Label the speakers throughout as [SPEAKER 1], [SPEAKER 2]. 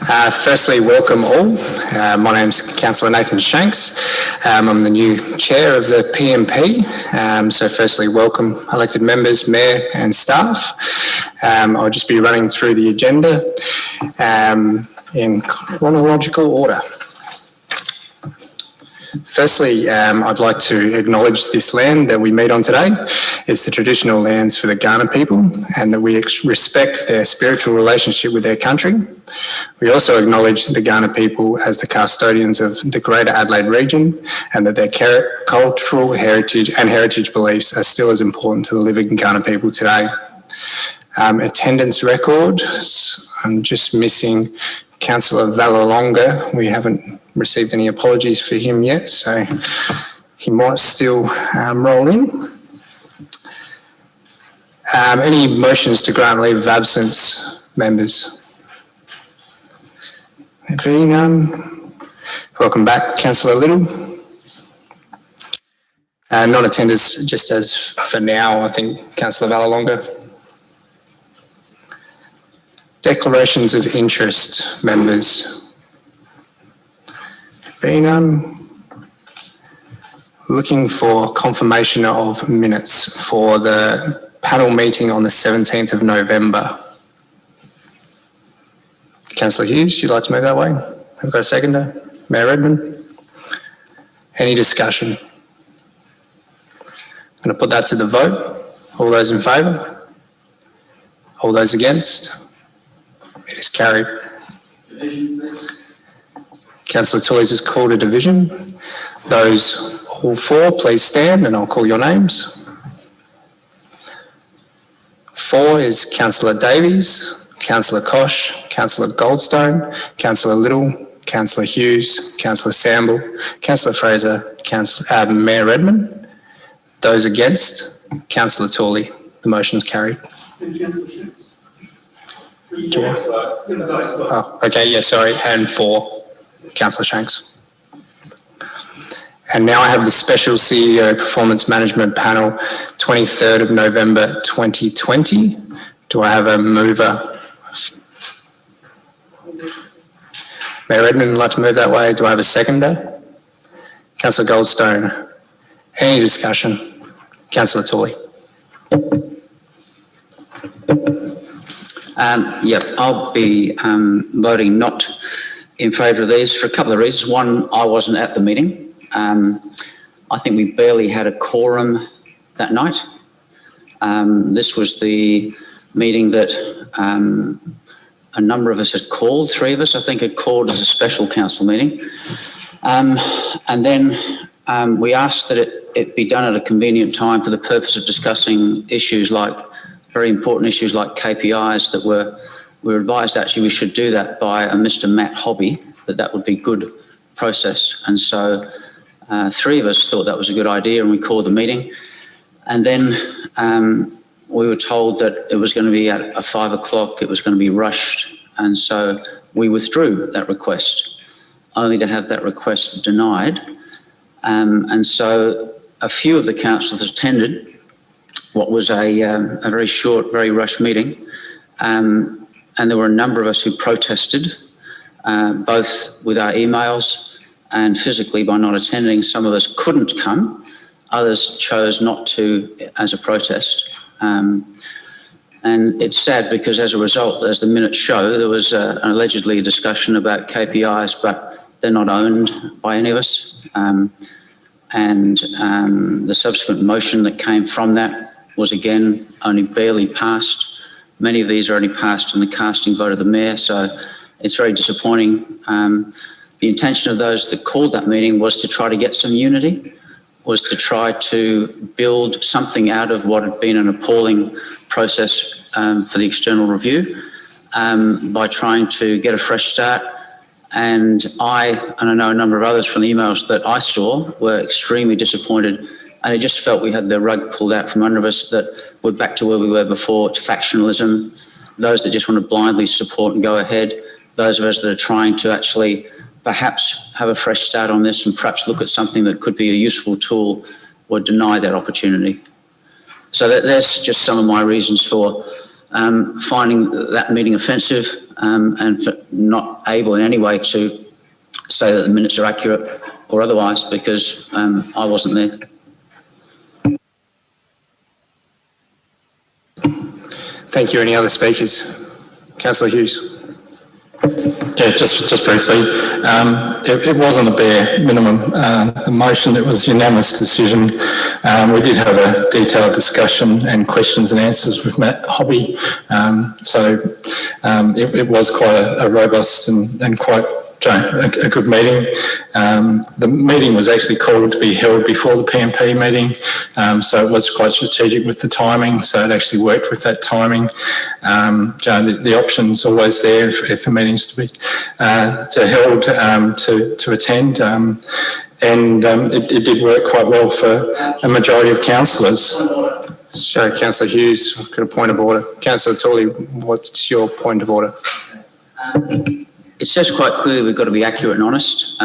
[SPEAKER 1] Firstly, welcome all. My name's Councillor Nathan Shanks. I'm the new chair of the PMP. So firstly, welcome elected members, mayor and staff. I'll just be running through the agenda in chronological order. Firstly, I'd like to acknowledge this land that we meet on today. It's the traditional lands for the Kaurna people, and that we respect their spiritual relationship with their country. We also acknowledge the Kaurna people as the custodians of the Greater Adelaide region, and that their cultural heritage and heritage beliefs are still as important to the living Kaurna people today. Attendance record, I'm just missing Councillor Valalonga. We haven't received any apologies for him yet, so he might still roll in. Any motions to grant leave of absence, members? There being none. Welcome back, Councillor Little. Non-attenders, just as for now, I think Councillor Valalonga. Declarations of interest, members. Being looking for confirmation of minutes for the panel meeting on the 17th of November. Councillor Hughes, you'd like to move that way? Have we got a seconder? Mayor Redmond? Any discussion? I'm going to put that to the vote. All those in favour? All those against? It is carried. Councillor Toys has called a division. Those all for, please stand and I'll call your names. 4 is Councillor Davies, Councillor Kosh, Councillor Goldstone, Councillor Little, Councillor Hughes, Councillor Samble, Councillor Fraser, Mayor Redmond. Those against, Councillor Tooley. The motion's carried. Oh, okay, yeah, sorry, and 4. Councillor Shanks. And now I have the special CEO Performance Management Panel, 23rd of November 2020. Do I have a mover? Mayor Redmond would like to move that way. Do I have a seconder? Councillor Goldstone. Any discussion? Councillor Tooley.
[SPEAKER 2] Yep, I'll be voting not in favour of these for a couple of reasons. One, I wasn't at the meeting. I think we barely had a quorum that night. This was the meeting that a number of us had called, 3 of us I think had called as a special council meeting. And then we asked that it be done at a convenient time for the purpose of discussing issues like, very important issues like KPIs that we were advised actually we should do that by a Mr. Matt Hobby, that would be good process. And so 3 of us thought that was a good idea and we called the meeting. And then we were told that it was going to be at 5 o'clock, it was going to be rushed. And so we withdrew that request, only to have that request denied. And so a few of the councillors attended what was a very short, very rushed meeting. And there were a number of us who protested, both with our emails and physically by not attending. Some of us couldn't come, others chose not to as a protest. And it's sad because as a result, as the minutes show, there was allegedly a discussion about KPIs, but they're not owned by any of us. And the subsequent motion that came from that was again only barely passed. Many of these are only passed in the casting vote of the mayor, so it's very disappointing. The intention of those that called that meeting was to try to get some unity, was to try to build something out of what had been an appalling process for the external review by trying to get a fresh start. And I know a number of others from the emails that I saw were extremely disappointed, and it just felt we had the rug pulled out from under us, that we're back to where we were before, to factionalism, those that just want to blindly support and go ahead, those of us that are trying to actually perhaps have a fresh start on this and perhaps look at something that could be a useful tool, were denied that opportunity. So there's just some of my reasons for finding that meeting offensive. and for not able in any way to say that the minutes are accurate or otherwise, because I wasn't there.
[SPEAKER 1] Thank you. Any other speakers? Councillor Hughes.
[SPEAKER 3] Yeah, just briefly, it wasn't a bare minimum motion, it was a unanimous decision. We did have a detailed discussion and questions and answers with Matt Hobby, so it was quite a robust and quite a good meeting. The meeting was actually called to be held before the PMP meeting, so it was quite strategic with the timing, so it actually worked with that timing. The option's always there if a meeting's to be held to attend, and it did work quite well for a majority of councillors.
[SPEAKER 1] So, Councillor Hughes, I've got a point of order. Councillor Tooley, what's your point of order?
[SPEAKER 2] It says quite clearly we've got to be accurate and honest.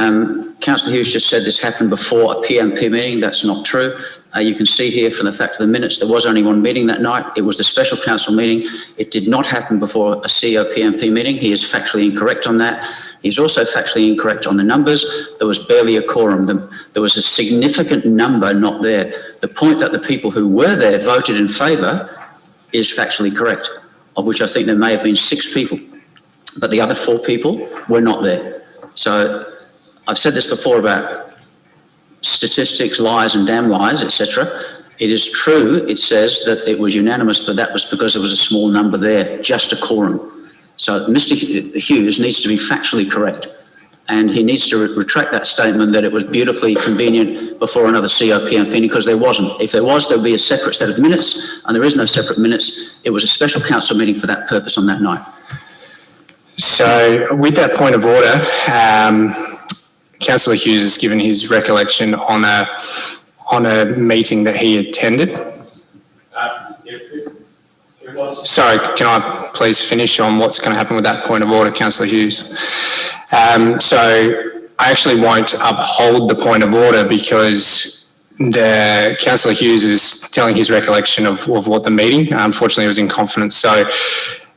[SPEAKER 2] Councillor Hughes just said this happened before a PMP meeting. That's not true. You can see here from the fact of the minutes, there was only one meeting that night. It was the special council meeting. It did not happen before a CEO PMP meeting. He is factually incorrect on that. He's also factually incorrect on the numbers. There was barely a quorum. There was a significant number not there. The point that the people who were there voted in favour is factually correct, of which I think there may have been 6 people. But the other 4 people were not there. So I've said this before about statistics, lies and damn lies, etc. It is true, it says that it was unanimous, but that was because there was a small number there, just a quorum. So Mr. Hughes needs to be factually correct, and he needs to retract that statement that it was beautifully convenient before another COPMP, because there wasn't. If there was, there would be a separate set of minutes, and there is no separate minutes. It was a special council meeting for that purpose on that night.
[SPEAKER 1] So, with that point of order, Councillor Hughes has given his recollection on a meeting that he attended. Sorry, can I please finish on what's going to happen with that point of order, Councillor Hughes? So, I actually won't uphold the point of order because the Councillor Hughes is telling his recollection of what the meeting, unfortunately, was in confidence. So,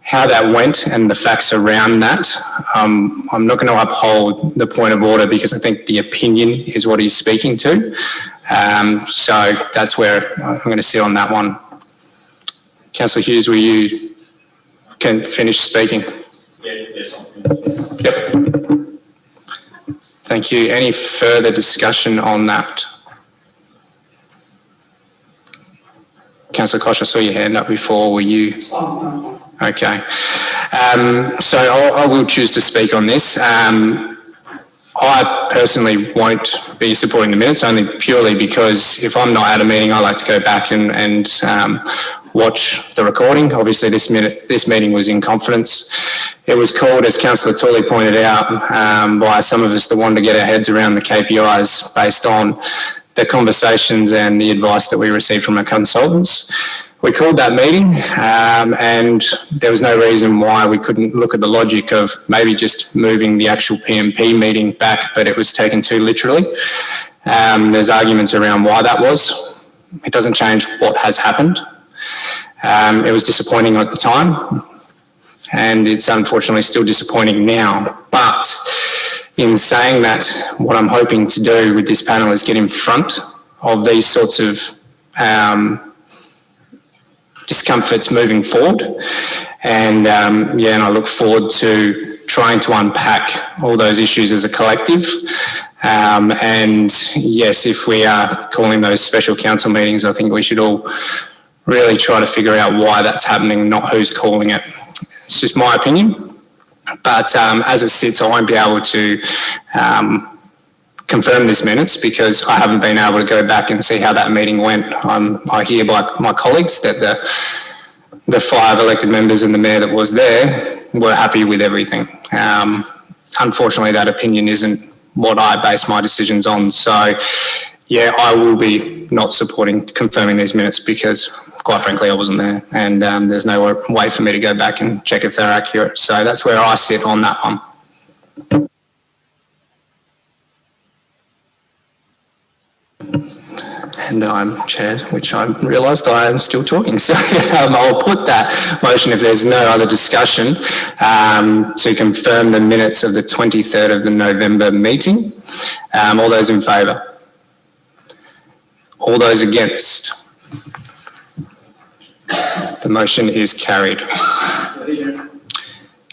[SPEAKER 1] how that went and the facts around that, I'm not going to uphold the point of order because I think the opinion is what he's speaking to. So that's where I'm going to sit on that one. Councillor Hughes, will you can finish speaking?
[SPEAKER 3] Yes.
[SPEAKER 1] Yep. Thank you. Any further discussion on that? Councillor Koch, I saw your hand up before. Were you? Okay. So I will choose to speak on this. I personally won't be supporting the minutes only purely because if I'm not at a meeting, I like to go back and watch the recording. Obviously, this meeting was in confidence. It was called, as Councillor Tooley pointed out, by some of us that wanted to get our heads around the KPIs based on the conversations and the advice that we received from our consultants. We called that meeting and there was no reason why we couldn't look at the logic of maybe just moving the actual PMP meeting back, but it was taken too literally. There's arguments around why that was. It doesn't change what has happened. It was disappointing at the time and it's unfortunately still disappointing now. But in saying that, what I'm hoping to do with this panel is get in front of these sorts of discomforts moving forward. And and I look forward to trying to unpack all those issues as a collective. And yes, if we are calling those special council meetings, I think we should all really try to figure out why that's happening, not who's calling it. It's just my opinion. But as it sits, I won't be able to confirm this minutes because I haven't been able to go back and see how that meeting went. I hear by my colleagues that the 5 elected members and the mayor that was there were happy with everything. Unfortunately, that opinion isn't what I base my decisions on. So, yeah, I will be not supporting confirming these minutes because, quite frankly, I wasn't there and there's no way for me to go back and check if they're accurate. So that's where I sit on that one. and I'm chair, which I realised I am still talking. So I'll put that motion if there's no other discussion to confirm the minutes of the 23rd of the November meeting. All those in favour? All those against? The motion is carried.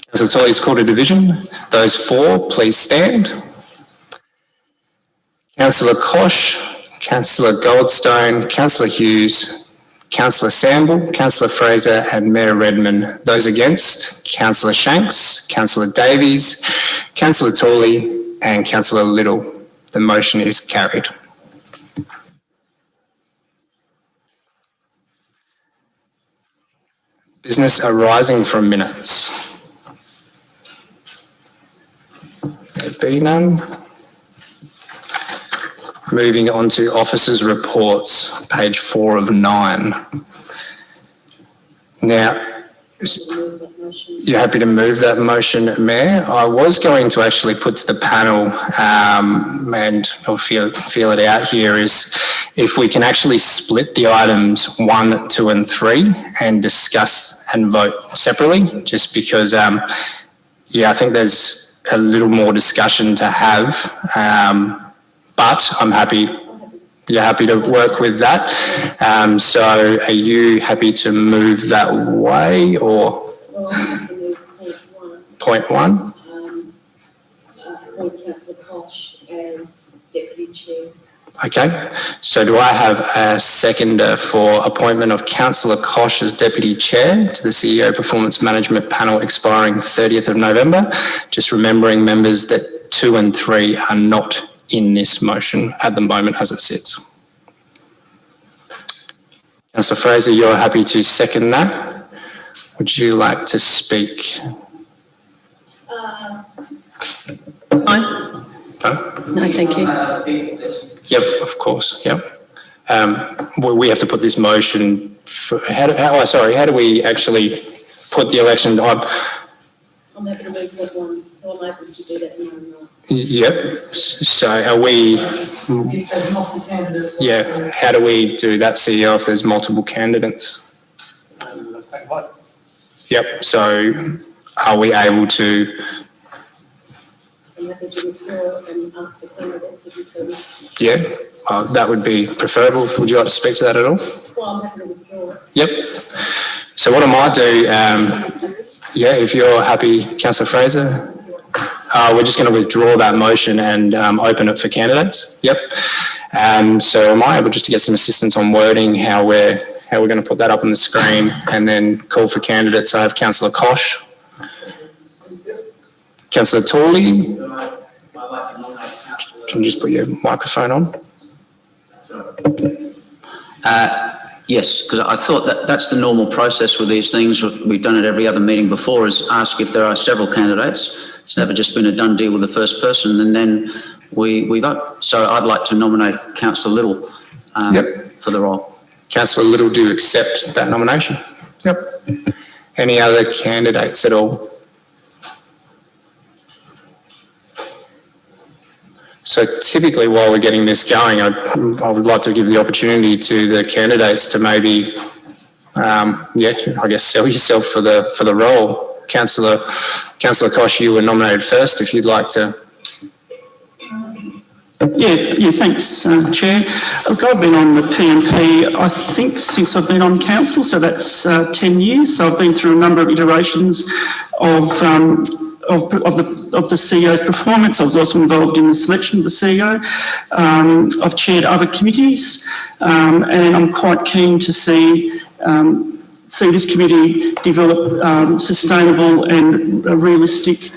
[SPEAKER 1] Councillor Tolley's called a division. Those for, please stand. Councillor Kosh, Councillor Goldstone, Councillor Hughes, Councillor Samble, Councillor Fraser and Mayor Redman. Those against, Councillor Shanks, Councillor Davies, Councillor Tolley and Councillor Little. The motion is carried. Business arising from minutes. There be none. Moving on to officers' reports, page 4 of 9. Now, you're happy to move that motion, Mayor? I was going to actually put to the panel, and I'll feel it out here, is if we can actually split the items 1, 2 and 3 and discuss and vote separately, just because, yeah, I think there's a little more discussion to have. But I'm happy, you're happy to work with that. So are you happy to move that way or?
[SPEAKER 4] Well, I'm happy to move
[SPEAKER 1] point 1?
[SPEAKER 4] Appoint Councillor Kosh as Deputy Chair.
[SPEAKER 1] Okay, so do I have a seconder for appointment of Councillor Kosh as Deputy Chair to the CEO Performance Management Panel expiring 30th of November? Just remembering members that 2 and 3 are not in this motion at the moment as it sits. Councillor Fraser, you're happy to second that? Would you like to speak?
[SPEAKER 4] No. No, thank you.
[SPEAKER 1] Yep, of course, yep. We have to put this motion, for, how do we actually put the election?
[SPEAKER 4] I'm happy to move that one, so I'm able to do that in my own right.
[SPEAKER 1] Yep, so are we, yeah, how do we do that, CEO, if there's multiple candidates? Yep, so are we able to?
[SPEAKER 4] I'm happy to withdraw and ask for candidates if you so wish.
[SPEAKER 1] Yeah, that would be preferable. Would you like to speak to that at all?
[SPEAKER 4] Well, I'm happy to withdraw.
[SPEAKER 1] Yep. So what I might do, yeah, if you're happy, Councillor Fraser, we're just going to withdraw that motion and open it for candidates. Yep. So am I able just to get some assistance on wording how we're going to put that up on the screen and then call for candidates? I have Councillor Kosh, Councillor Tolley. Can you just put your microphone on?
[SPEAKER 2] Yes, because I thought that's the normal process with these things. We've done it every other meeting before, is ask if there are several candidates. It's never just been a done deal with the first person and then we vote. So I'd like to nominate Councillor Little for the role.
[SPEAKER 1] Councillor Little, do you accept that nomination? Yep. Any other candidates at all? So typically while we're getting this going, I would like to give the opportunity to the candidates to maybe, yeah, I guess sell yourself for the role. Councillor Kosh, you were nominated first, if you'd like to.
[SPEAKER 5] Yeah, thanks, Chair. Look, I've been on the PNP, I think, since I've been on council, so that's 10 years. So I've been through a number of iterations of the CEO's performance. I was also involved in the selection of the CEO. I've chaired other committees, and I'm quite keen to see this committee develop sustainable and realistic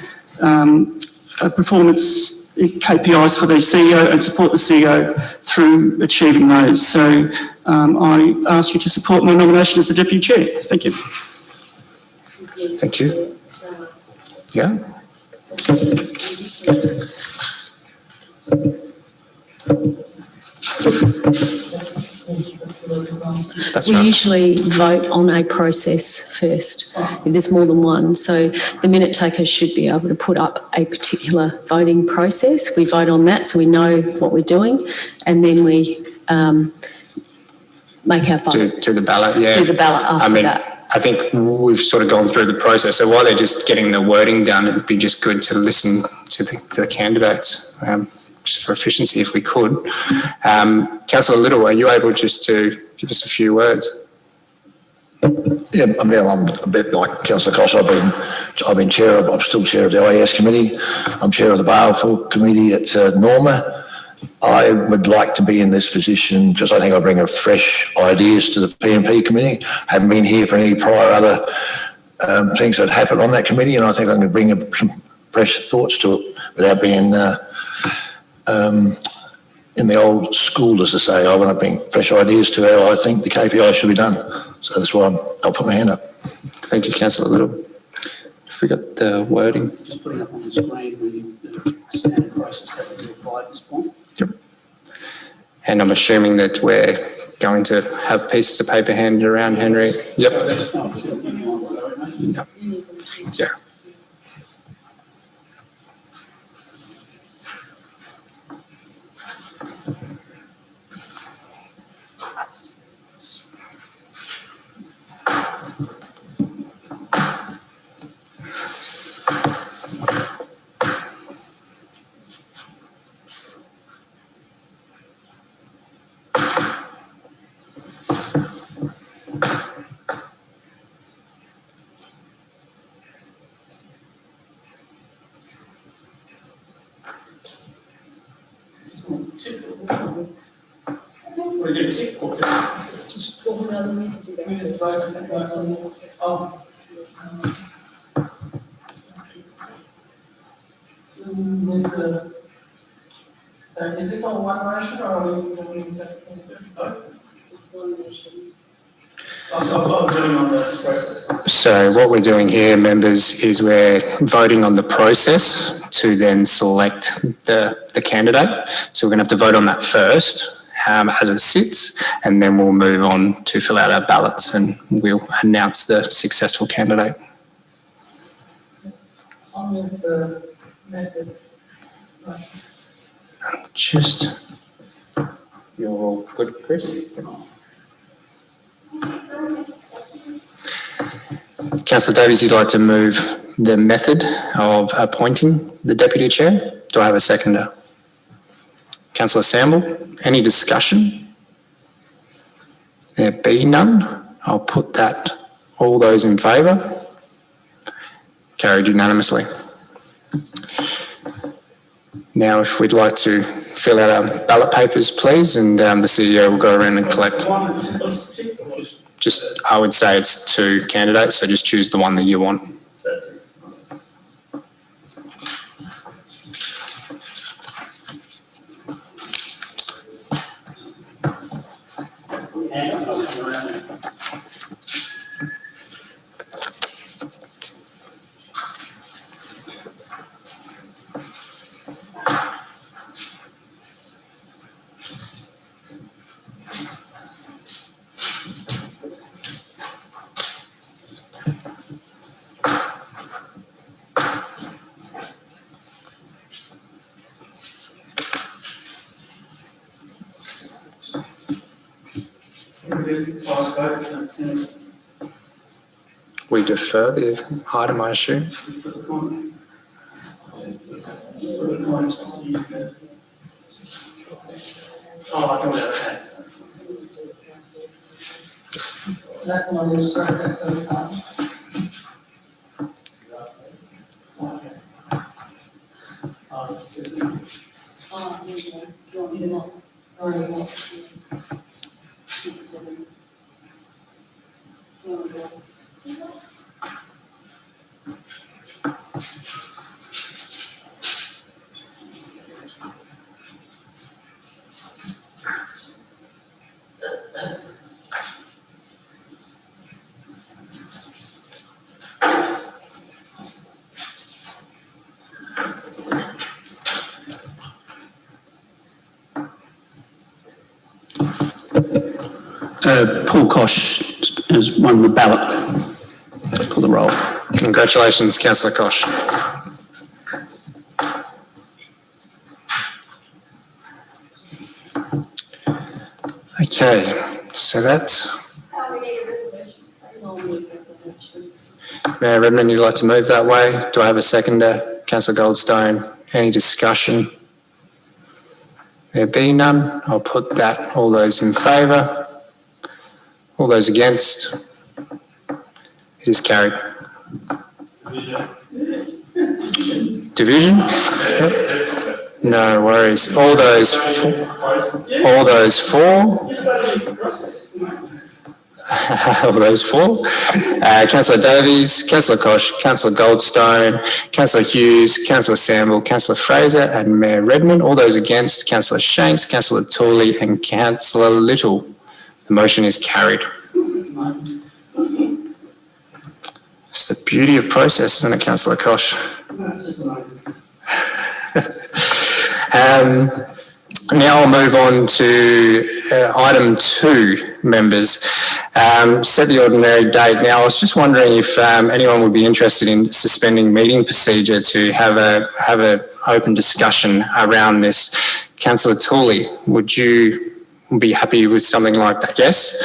[SPEAKER 5] performance KPIs for the CEO and support the CEO through achieving those. So I ask you to support my nomination as the Deputy Chair. Thank you.
[SPEAKER 1] Thank you. Yeah. That's
[SPEAKER 4] We
[SPEAKER 1] right.
[SPEAKER 4] usually vote on a process first, if there's more than one. So the minute takers should be able to put up a particular voting process. We vote on that so we know what we're doing, and then we make our vote.
[SPEAKER 1] To the ballot, yeah.
[SPEAKER 4] Do the ballot after that.
[SPEAKER 1] I think we've sort of gone through the process. So while they're just getting the wording done, it'd be just good to listen to the candidates, just for efficiency if we could. Councillor Little, are you able just to give us a few words?
[SPEAKER 6] Yeah, I mean, I'm a bit like Councillor Koss. I've been chair of, I'm still chair of the IAS committee. I'm chair of the Balfour committee at Norma. I would like to be in this position because I think I bring a fresh ideas to the PMP committee. Haven't been here for any prior other things that happened on that committee, and I think I can bring some fresh thoughts to it without being in the old school, as I say. I want to bring fresh ideas to how I think the KPI should be done. So that's why I'll put my hand up.
[SPEAKER 1] Thank you, Councillor Little. If we got the wording.
[SPEAKER 7] Just putting up on the screen the standard process that we apply at this point.
[SPEAKER 1] Yep. And I'm assuming that we're going to have pieces of paper handed around, Henry. Yep. Yep. Yeah.
[SPEAKER 7] Is this all one motion or are we doing a second vote?
[SPEAKER 4] It's one motion.
[SPEAKER 7] I'm doing on the process.
[SPEAKER 1] So what we're doing here, members, is we're voting on the process to then select the candidate. So we're going to have to vote on that first as it sits, and then we'll move on to fill out our ballots and we'll announce the successful candidate.
[SPEAKER 7] On with the method.
[SPEAKER 1] Just, you're all good, Chris? Councillor Davies, you'd like to move the method of appointing the deputy chair? Do I have a seconder? Councillor Samble, any discussion? There be none. I'll put that. All those in favour? Carried unanimously. Now, if we'd like to fill out our ballot papers, please, and the CEO will go around and collect. Just, I would say it's 2 candidates, so just choose the one that you want. We defer the item, I assume.
[SPEAKER 7] That's the one that's processed so far.
[SPEAKER 4] Oh, there you go. Do you want me to not? Or you want?
[SPEAKER 7] Paul Kosh has won the ballot for the role.
[SPEAKER 1] Congratulations, Councillor Kosh. Okay, So that's... Mayor Redmond, you'd like to move that way? Do I have a seconder? Councillor Goldstone, any discussion? There be none. I'll put that. All those in favour? All those against? It is carried. Division? Yep. No worries. All those for? All those for? Councillor Davies, Councillor Koch, Councillor Goldstone, Councillor Hughes, Councillor Samble, Councillor Fraser and Mayor Redmond. All those against, Councillor Shanks, Councillor Tooley and Councillor Little. The motion is carried. It's the beauty of process, isn't it, Councillor Koch? Now I'll move on to item 2, members. Set the ordinary date. Now I was just wondering if anyone would be interested in suspending meeting procedure to have a open discussion around this. Councillor Tooley, would you be happy with something like that? Yes.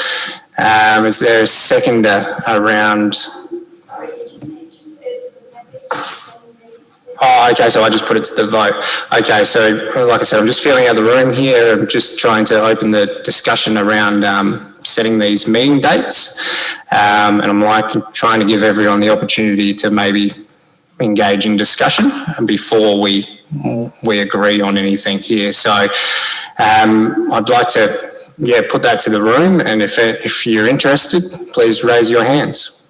[SPEAKER 1] Is there a seconder around? Oh, okay, so I just put it to the vote. Okay, so like I said, I'm just feeling out the room here. I'm just trying to open the discussion around setting these meeting dates. And I'm trying to give everyone the opportunity to maybe engage in discussion before we agree on anything here. So I'd like to, put that to the room. And if you're interested, please raise your hands.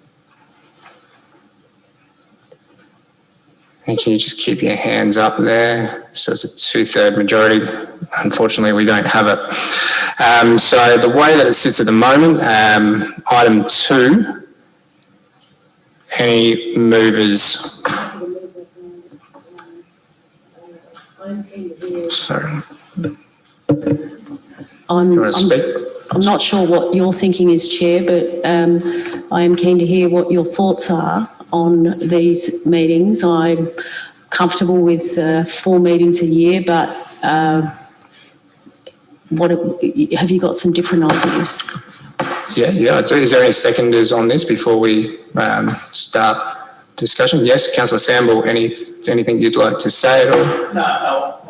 [SPEAKER 1] And can you just keep your hands up there? So it's a 2/3 majority. Unfortunately, we don't have it. So the way that it sits at the moment, item 2, any movers? Sorry.
[SPEAKER 4] I'm not sure what your thinking is, Chair, but I am keen to hear what your thoughts are on these meetings. I'm comfortable with 4 meetings a year, but have you got some different ideas?
[SPEAKER 1] Yeah, I do. Is there any seconders on this before we start discussion? Yes, Councillor Samble, anything you'd like to say at all?
[SPEAKER 6] No,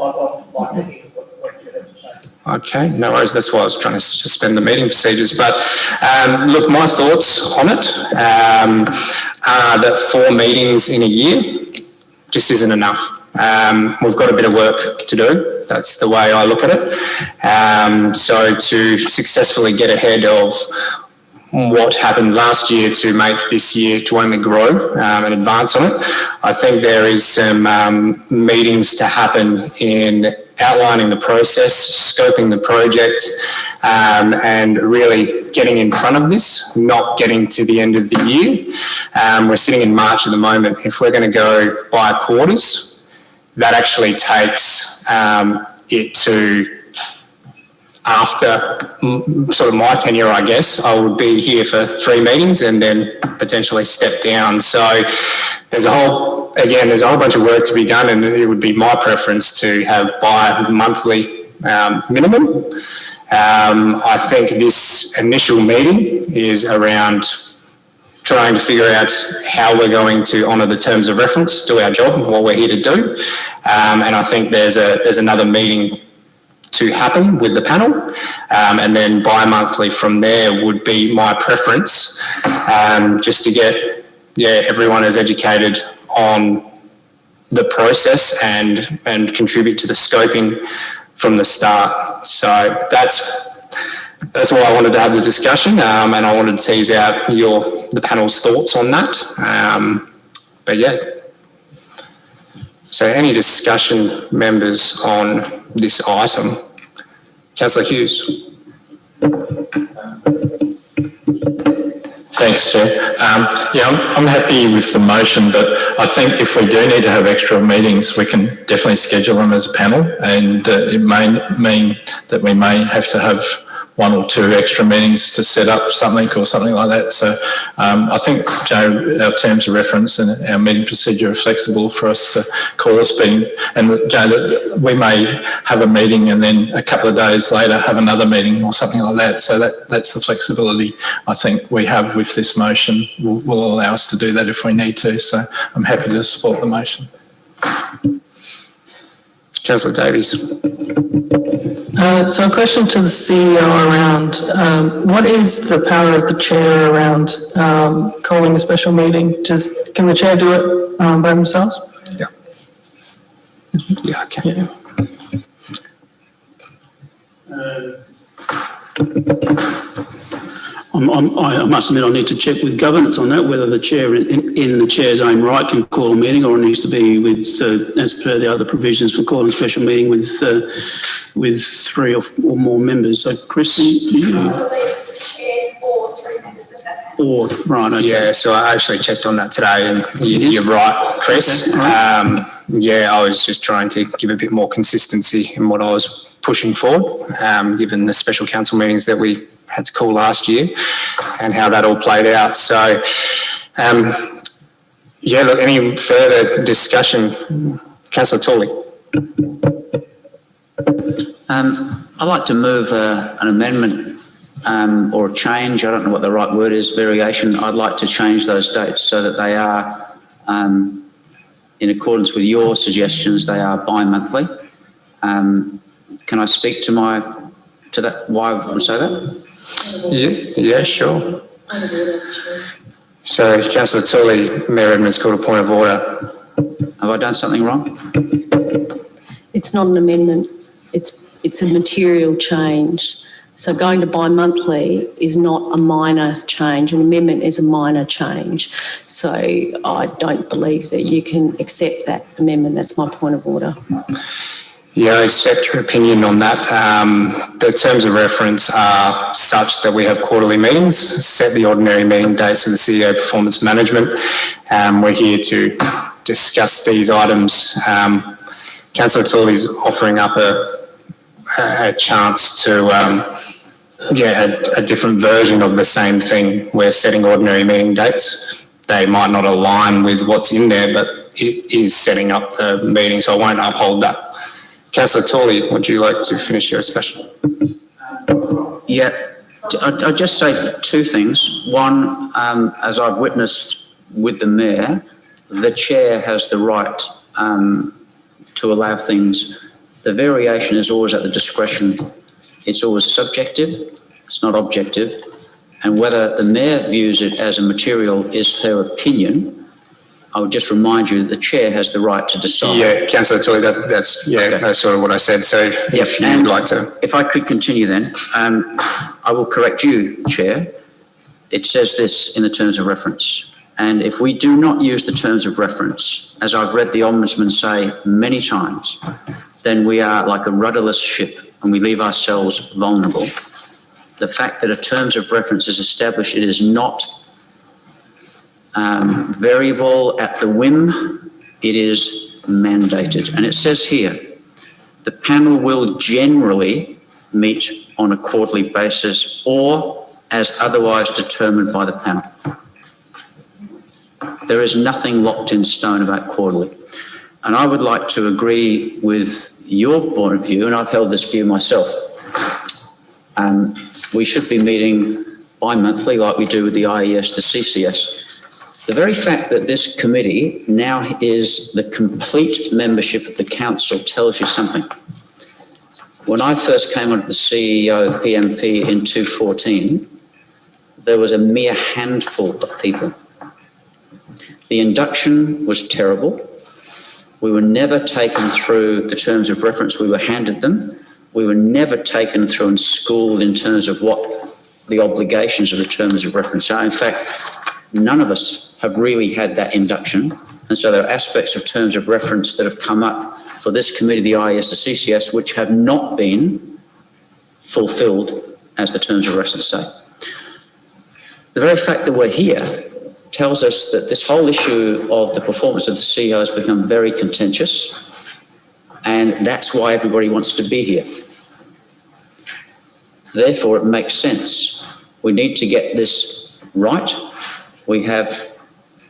[SPEAKER 6] I'd like to hear what you have to say.
[SPEAKER 1] Okay, no worries. That's why I was trying to suspend the meeting procedures. But look, my thoughts on it are that 4 meetings in a year just isn't enough. We've got a bit of work to do. That's the way I look at it. So to successfully get ahead of what happened last year to make this year to only grow and advance on it, I think there is some meetings to happen in outlining the process, scoping the project, and really getting in front of this, not getting to the end of the year. We're sitting in March at the moment. If we're going to go by quarters, that actually takes it to after sort of my tenure, I guess. I would be here for 3 meetings and then potentially step down. So there's a whole bunch of work to be done, and it would be my preference to have bi-monthly minimum. I think this initial meeting is around trying to figure out how we're going to honour the terms of reference, do our job and what we're here to do. And I think there's another meeting to happen with the panel, and then bi-monthly from there would be my preference, just to get everyone as educated on the process and contribute to the scoping from the start. So that's why I wanted to have the discussion, and I wanted to tease out the panel's thoughts on that. But yeah. So any discussion, members, on this item? Councillor Hughes.
[SPEAKER 3] Thanks, Chair. I'm happy with the motion, but I think if we do need to have extra meetings, we can definitely schedule them as a panel, and it may mean that we may have to have 1 or 2 extra meetings to set up something or something like that. So I think, Joe, our terms of reference and our meeting procedure are flexible for us to call this meeting. And Joe, we may have a meeting and then a couple of days later have another meeting or something like that. So that's the flexibility I think we have with this motion. Will allow us to do that if we need to. So I'm happy to support the motion.
[SPEAKER 1] Councillor Davies.
[SPEAKER 8] So a question to the CEO around what is the power of the chair around calling a special meeting? Can the chair do it by themselves?
[SPEAKER 1] Yeah. Yeah, okay.
[SPEAKER 8] Yeah.
[SPEAKER 7] I must admit I need to check with governance on that, whether the chair in the chair's own right can call a meeting, or it needs to be with, as per the other provisions for calling a special meeting with 3 or more members. So, Christy, do you?
[SPEAKER 9] I believe it's the chair or 3 members of that panel.
[SPEAKER 7] Or, right, okay.
[SPEAKER 1] Yeah, so I actually checked on that today, and you're right, Chris.
[SPEAKER 7] Okay, right.
[SPEAKER 1] Yeah, I was just trying to give a bit more consistency in what I was pushing forward, given the special council meetings that we had to call last year and how that all played out. So, yeah, look, any further discussion? Councillor Tooley.
[SPEAKER 2] I'd like to move an amendment or a change. I don't know what the right word is, variation. I'd like to change those dates so that they are, in accordance with your suggestions, they are bi-monthly. Can I speak to that? Why I would say that?
[SPEAKER 1] Yeah, sure. So, Councillor Tooley, Mayor Edmonds called a point of order.
[SPEAKER 2] Have I done something wrong?
[SPEAKER 4] It's not an amendment. It's a material change. So going to bi-monthly is not a minor change. An amendment is a minor change. So I don't believe that you can accept that amendment. That's my point of order.
[SPEAKER 1] Yeah, I accept your opinion on that. The terms of reference are such that we have quarterly meetings, set the ordinary meeting dates of the CEO performance management. We're here to discuss these items. Councillor Tooley is offering up a chance to, a different version of the same thing. We're setting ordinary meeting dates. They might not align with what's in there, but it is setting up the meeting, so I won't uphold that. Councillor Tooley, would you like to finish your discussion?
[SPEAKER 2] Yeah, I'd just say 2 things. One, as I've witnessed with the Mayor, the Chair has the right to allow things. The variation is always at the discretion. It's always subjective, it's not objective. And whether the Mayor views it as a material is her opinion. I would just remind you that the Chair has the right to decide.
[SPEAKER 1] Yeah, Councillor Tooley, that's sort of what I said. So if you would like to.
[SPEAKER 2] If I could continue then, I will correct you, Chair. It says this in the terms of reference. And if we do not use the terms of reference, as I've read the Ombudsman say many times, then we are like a rudderless ship and we leave ourselves vulnerable. The fact that a terms of reference is established, it is not variable at the whim, it is mandated. And it says here, the panel will generally meet on a quarterly basis or as otherwise determined by the panel. There is nothing locked in stone about quarterly. And I would like to agree with your point of view, and I've held this view myself. We should be meeting bi-monthly like we do with the IES, the CCS. The very fact that this committee now is the complete membership of the council tells you something. When I first came onto the CEO PMP in 2014, there was a mere handful of people. The induction was terrible. We were never taken through the terms of reference. We were handed them. We were never taken through and schooled in terms of what the obligations of the terms of reference are. In fact, none of us have really had that induction. And so there are aspects of terms of reference that have come up for this committee, the IES, the CCS, which have not been fulfilled as the terms of reference say. The very fact that we're here tells us that this whole issue of the performance of the CEO has become very contentious, and that's why everybody wants to be here. Therefore, it makes sense. We need to get this right. We have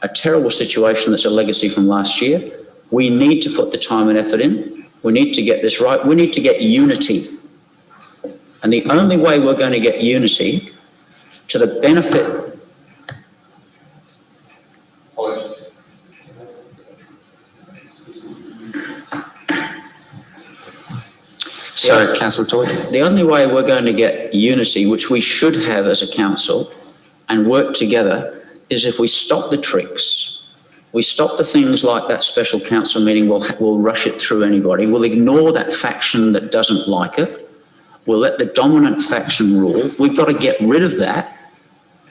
[SPEAKER 2] a terrible situation that's a legacy from last year. We need to put the time and effort in. We need to get this right. We need to get unity. And the only way we're going to get unity to the benefit.
[SPEAKER 1] So, Councillor Toy.
[SPEAKER 2] The only way we're going to get unity, which we should have as a council, and work together, is if we stop the tricks. We stop the things like that special council meeting, we'll rush it through anybody. We'll ignore that faction that doesn't like it. We'll let the dominant faction rule. We've got to get rid of that.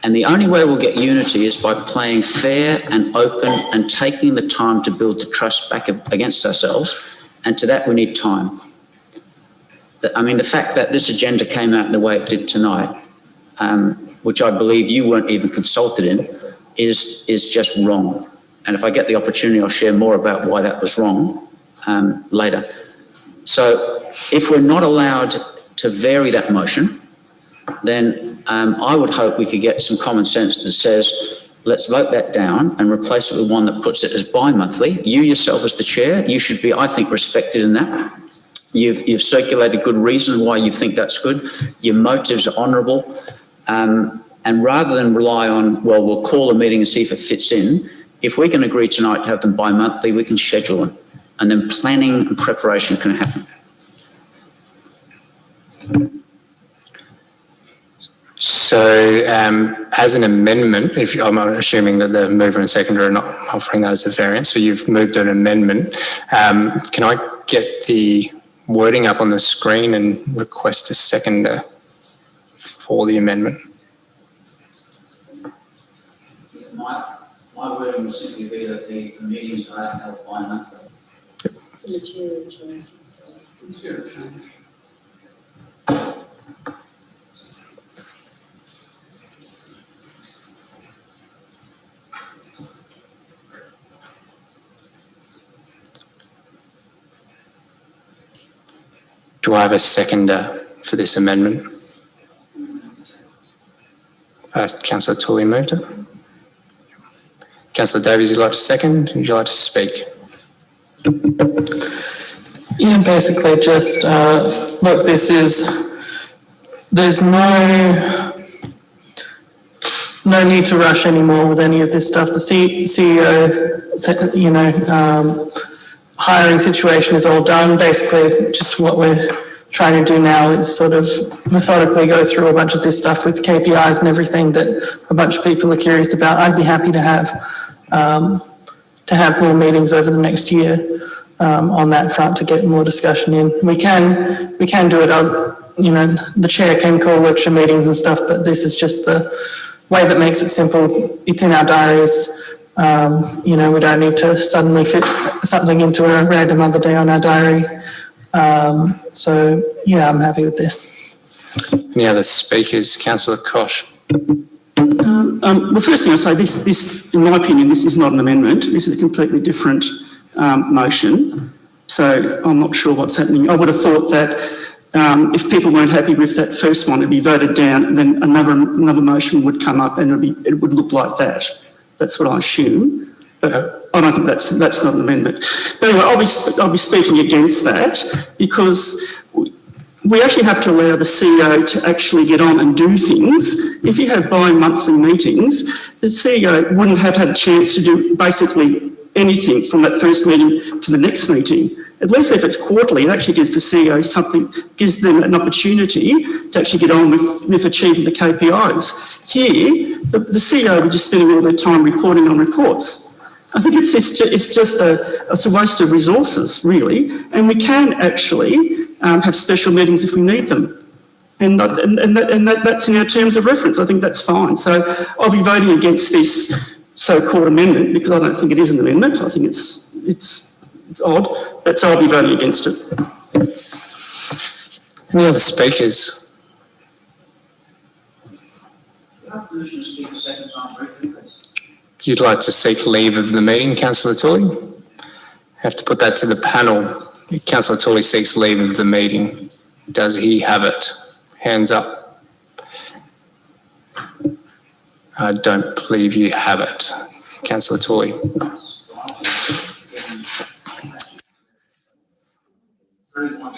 [SPEAKER 2] And the only way we'll get unity is by playing fair and open and taking the time to build the trust back against ourselves. And to that, we need time. I mean, the fact that this agenda came out the way it did tonight, which I believe you weren't even consulted in, is just wrong. And if I get the opportunity, I'll share more about why that was wrong later. So if we're not allowed to vary that motion, then I would hope we could get some common sense that says, let's vote that down and replace it with one that puts it as bi-monthly. You yourself as the chair, you should be, I think, respected in that. You've circulated good reason why you think that's good. Your motives are honourable. And rather than rely on, well, we'll call a meeting and see if it fits in, if we can agree tonight to have them bi-monthly, we can schedule them. And then planning and preparation can happen.
[SPEAKER 1] So, as an amendment, I'm assuming that the mover and seconder are not offering that as a variance, so you've moved an amendment. Can I get the wording up on the screen and request a seconder for the amendment?
[SPEAKER 2] My wording will simply be that the meetings are held bi-monthly.
[SPEAKER 1] Do I have a seconder for this amendment? Councillor Tooley moved it. Councillor Davies, would you like to second? Would you like to speak?
[SPEAKER 8] Yeah, basically just, look, there's no need to rush anymore with any of this stuff. The CEO, hiring situation is all done. Basically, just what we're trying to do now is sort of methodically go through a bunch of this stuff with KPIs and everything that a bunch of people are curious about. I'd be happy to have more meetings over the next year on that front to get more discussion in. We can do it on, the chair can call lecture meetings and stuff, but this is just the way that makes it simple. It's in our diaries. We don't need to suddenly fit something into a random other day on our diary. So, yeah, I'm happy with this.
[SPEAKER 1] Any other speakers? Councillor Koch.
[SPEAKER 5] Well, first thing I say, this, in my opinion, this is not an amendment. This is a completely different motion. So I'm not sure what's happening. I would have thought that if people weren't happy with that first one, it'd be voted down, and then another motion would come up, and it would look like that. That's what I assume. But I don't think that's not an amendment. But anyway, I'll be speaking against that, because we actually have to allow the CEO to actually get on and do things. If you have bi-monthly meetings, the CEO wouldn't have had a chance to do basically anything from that first meeting to the next meeting. At least if it's quarterly, it actually gives the CEO gives them an opportunity to actually get on with achieving the KPIs. Here, the CEO would just spending all their time reporting on reports. I think it's just a waste of resources, really, and we can actually have special meetings if we need them, and that's in our terms of reference. I think that's fine. So I'll be voting against this so-called amendment, because I don't think it is an amendment. I think it's odd, but so I'll be voting against it.
[SPEAKER 1] Any other speakers? You'd like to seek leave of the meeting, Councillor Tooley? Have to put that to the panel. Councillor Tooley seeks leave of the meeting. Does he have it? Hands up. I don't believe you have it. Councillor Tooley.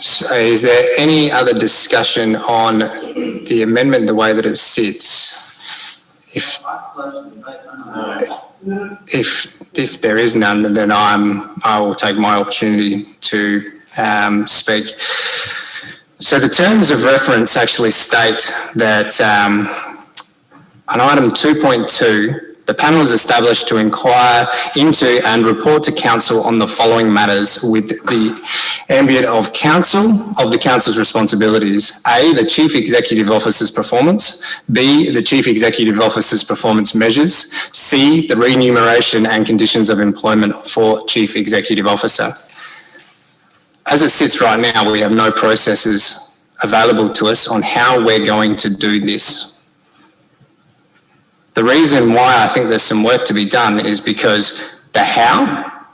[SPEAKER 1] So is there any other discussion on the amendment the way that it sits? If there is none, then I will take my opportunity to speak. So the terms of reference actually state that on item 2.2, the panel is established to inquire into and report to council on the following matters with the ambient of the council's responsibilities. A, the chief executive officer's performance. B, the chief executive officer's performance measures. C, the remuneration and conditions of employment for chief executive officer. As it sits right now, we have no processes available to us on how we're going to do this. The reason why I think there's some work to be done is because the how,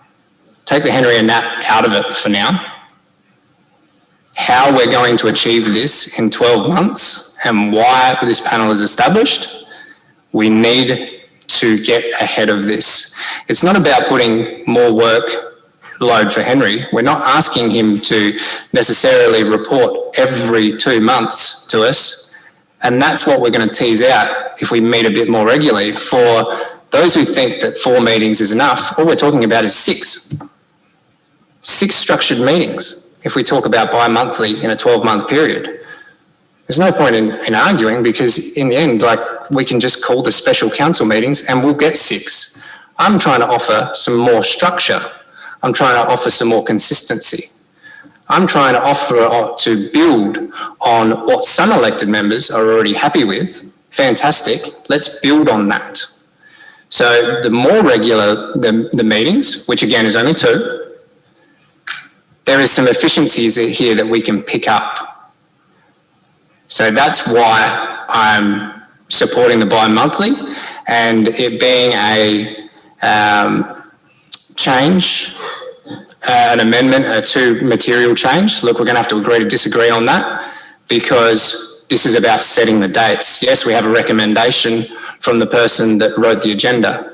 [SPEAKER 1] take the Henry and Nat out of it for now. How we're going to achieve this in 12 months and why this panel is established, we need to get ahead of this. It's not about putting more workload for Henry. We're not asking him to necessarily report every 2 months to us. And that's what we're going to tease out if we meet a bit more regularly. For those who think that 4 meetings is enough, all we're talking about is 6. 6 structured meetings if we talk about bi-monthly in a 12-month period. There's no point in arguing, because in the end, we can just call the special council meetings and we'll get 6. I'm trying to offer some more structure. I'm trying to offer some more consistency. I'm trying to offer to build on what some elected members are already happy with. Fantastic. Let's build on that. So the more regular the meetings, which again is only 2, there is some efficiencies here that we can pick up. So that's why I'm supporting the bi-monthly, and it being a change, an amendment to material change. Look, we're going to have to agree to disagree on that, because this is about setting the dates. Yes, we have a recommendation from the person that wrote the agenda,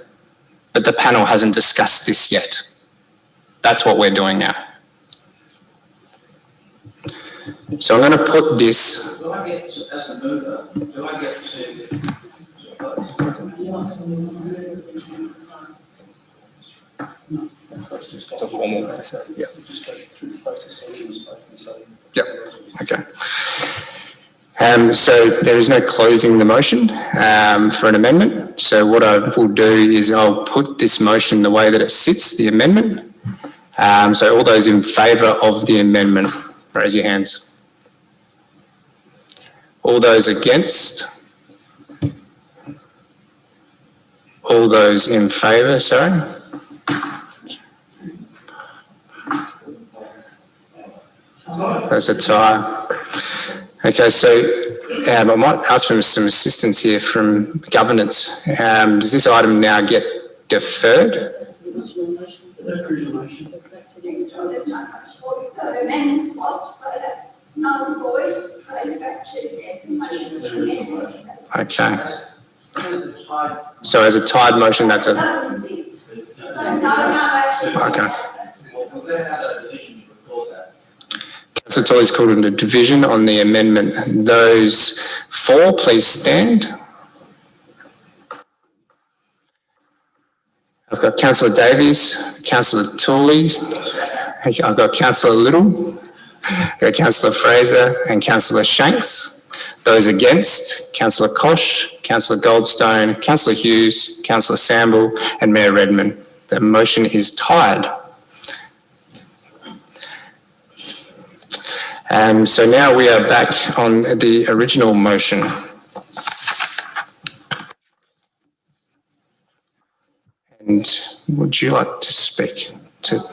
[SPEAKER 1] but the panel hasn't discussed this yet. That's what we're doing now. So I'm going to put this.
[SPEAKER 2] Do I get, as a mover, do I get to...
[SPEAKER 1] It's a formal. Yeah. Yep. Okay. So there is no closing the motion for an amendment. So what I will do is I'll put this motion the way that it sits, the amendment. So all those in favour of the amendment, raise your hands. All those against? All those in favour, sorry? That's a tie. Okay, so I might ask for some assistance here from governance. Does this item now get deferred?
[SPEAKER 9] There's not much for the amendments was, so that's null and void, so back to the motion of amendments.
[SPEAKER 1] Okay. So as a tied motion, that's a... Okay. Councillor Toy's called it a division on the amendment. Those for, please stand. I've got Councillor Davies, Councillor Tooley, I've got Councillor Little, I've got Councillor Fraser and Councillor Shanks. Those against, Councillor Kosh, Councillor Goldstone, Councillor Hughes, Councillor Samble and Mayor Redmond. The motion is tied. So now we are back on the original motion. And would you like to speak to?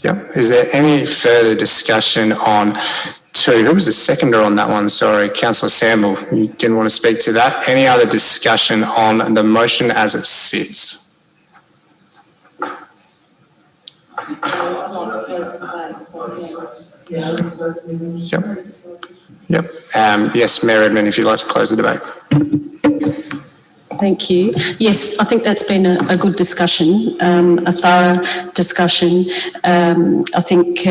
[SPEAKER 1] Yeah. Is there any further discussion on 2? Who was the seconder on that one? Sorry, Councillor Samble. You didn't want to speak to that. Any other discussion on the motion as it sits? Yep. Yep. Yes, Mayor Edmund, if you'd like to close the debate.
[SPEAKER 4] Thank you. Yes, I think that's been a good discussion, a thorough discussion. I think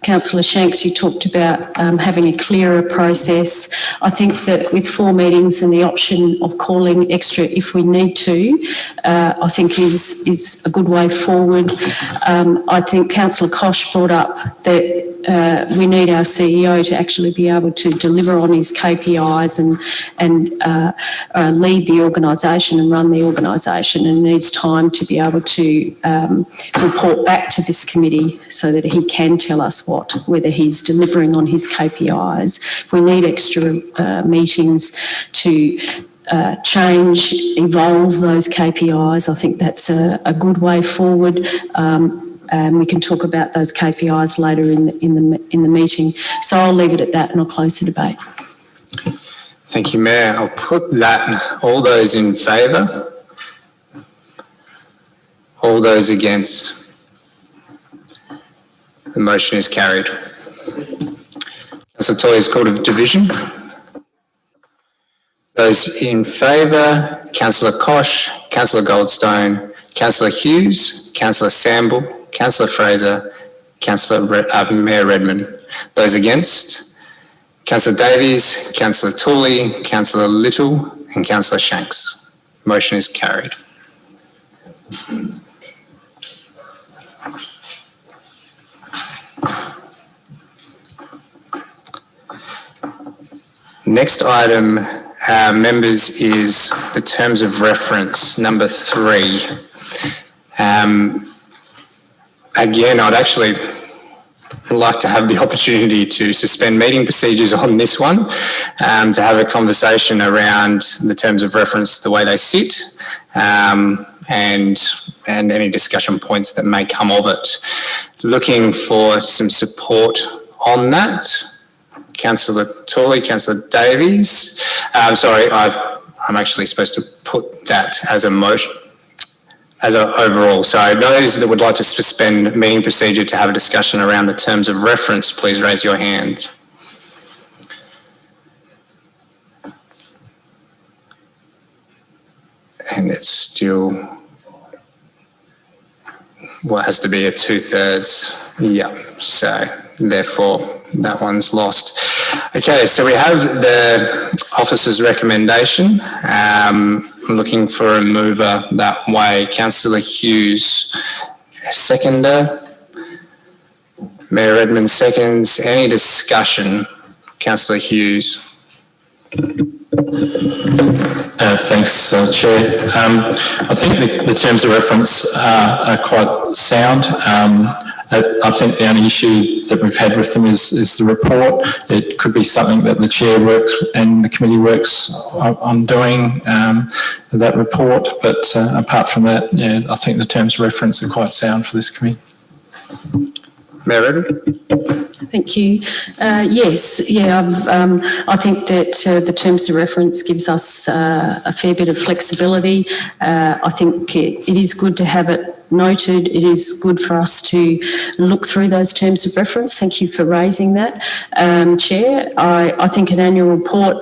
[SPEAKER 4] Councillor Shanks, you talked about having a clearer process. I think that with 4 meetings and the option of calling extra if we need to, I think is a good way forward. I think Councillor Kosh brought up that we need our CEO to actually be able to deliver on his KPIs and lead the organisation and run the organisation, and needs time to be able to report back to this committee so that he can tell us whether he's delivering on his KPIs. If we need extra meetings to change, evolve those KPIs, I think that's a good way forward. We can talk about those KPIs later in the meeting. So I'll leave it at that and I'll close the debate.
[SPEAKER 1] Thank you, Mayor. I'll put that. All those in favour? All those against? The motion is carried. Councillor Toy's called a division. Those in favour, Councillor Kosh, Councillor Goldstone, Councillor Hughes, Councillor Samble, Councillor Fraser, Mayor Redmond. Those against, Councillor Davies, Councillor Tooley, Councillor Little and Councillor Shanks. Motion is carried. Next item, members, is the terms of reference, number 3. Again, I'd actually like to have the opportunity to suspend meeting procedures on this one, to have a conversation around the terms of reference, the way they sit, and any discussion points that may come of it. Looking for some support on that. Councillor Tooley, Councillor Davies. Sorry, I'm actually supposed to put that as a motion, as an overall. So those that would like to suspend meeting procedure to have a discussion around the terms of reference, please raise your hands. And it's still, well, it has to be a 2/3. Yeah, so therefore that one's lost. Okay, so we have the officer's recommendation. I'm looking for a mover that way. Councillor Hughes, seconder. Mayor Redmond seconds. Any discussion? Councillor Hughes.
[SPEAKER 3] Thanks, Chair. I think the terms of reference are quite sound. I think the only issue that we've had with them is the report. It could be something that the Chair works and the committee works on doing, that report. But apart from that, yeah, I think the terms of reference are quite sound for this committee.
[SPEAKER 1] Mayor Redmond.
[SPEAKER 4] Thank you. Yes, I think that the terms of reference gives us a fair bit of flexibility. I think it is good to have it noted. It is good for us to look through those terms of reference. Thank you for raising that, Chair. I think an annual report,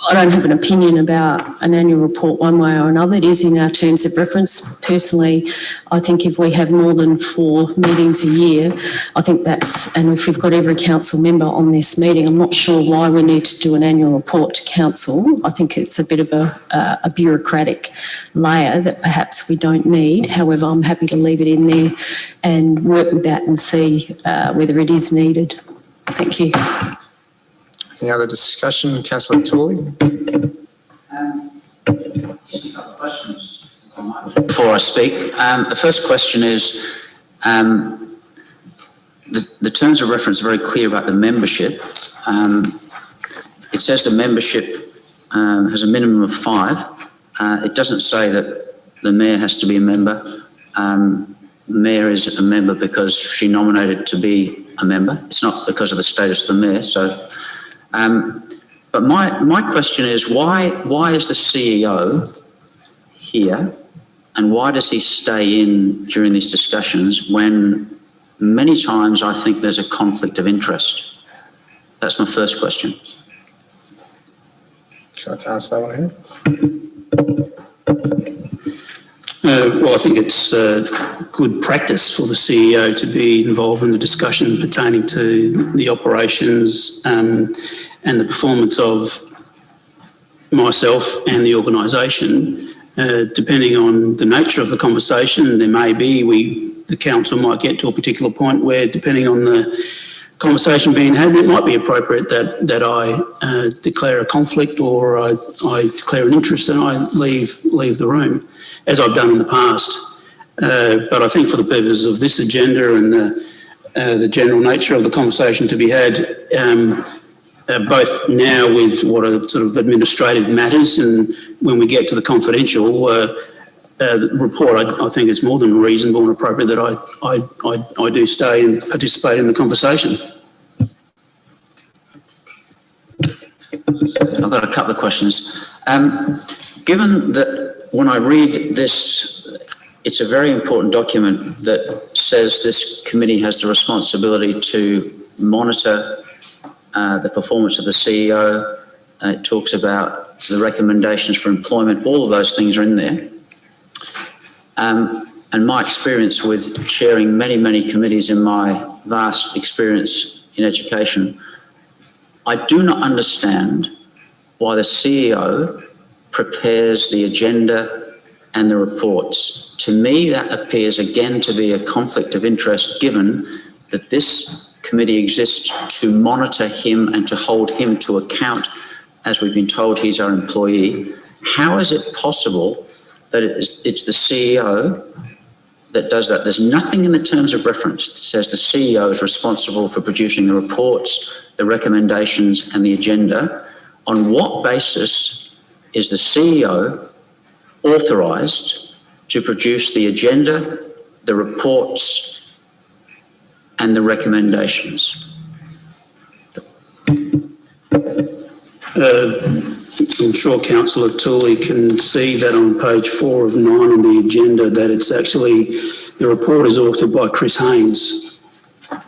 [SPEAKER 4] I don't have an opinion about an annual report one way or another. It is in our terms of reference. Personally, I think if we have more than 4 meetings a year, I think that's, and if we've got every council member on this meeting, I'm not sure why we need to do an annual report to council. I think it's a bit of a bureaucratic layer that perhaps we don't need. However, I'm happy to leave it in there and work with that and see whether it is needed. Thank you.
[SPEAKER 1] Any other discussion? Councillor Tooley?
[SPEAKER 2] Just a couple of questions before I speak. The first question is, the terms of reference are very clear about the membership. It says the membership has a minimum of 5. It doesn't say that the mayor has to be a member. The mayor is a member because she nominated to be a member. It's not because of the status of the mayor. So. But my question is, why is the CEO here, and why does he stay in during these discussions when many times I think there's a conflict of interest? That's my first question.
[SPEAKER 1] Shall I answer that one here?
[SPEAKER 7] Well, I think it's good practice for the CEO to be involved in the discussion pertaining to the operations and the performance of myself and the organisation. Depending on the nature of the conversation, there may be the council might get to a particular point where, depending on the conversation being had, it might be appropriate that I declare a conflict, or I declare an interest and I leave the room, as I've done in the past. But I think for the purposes of this agenda and the general nature of the conversation to be had, both now with what are sort of administrative matters, and when we get to the confidential the report, I think it's more than reasonable and appropriate that I do stay and participate in the conversation.
[SPEAKER 2] I've got a couple of questions. Given that when I read this, it's a very important document that says this committee has the responsibility to monitor the performance of the CEO. It talks about the recommendations for employment. All of those things are in there. And my experience with chairing many, many committees in my vast experience in education, I do not understand why the CEO prepares the agenda and the reports. To me, that appears again to be a conflict of interest, given that this committee exists to monitor him and to hold him to account, as we've been told he's our employee. How is it possible that it's the CEO that does that? There's nothing in the terms of reference that says the CEO is responsible for producing the reports, the recommendations and the agenda. On what basis is the CEO authorised to produce the agenda, the reports and the recommendations?
[SPEAKER 7] I'm sure Councillor Tooley can see that on page 4 of 9 on the agenda, that it's actually, the report is authored by Chris Haynes.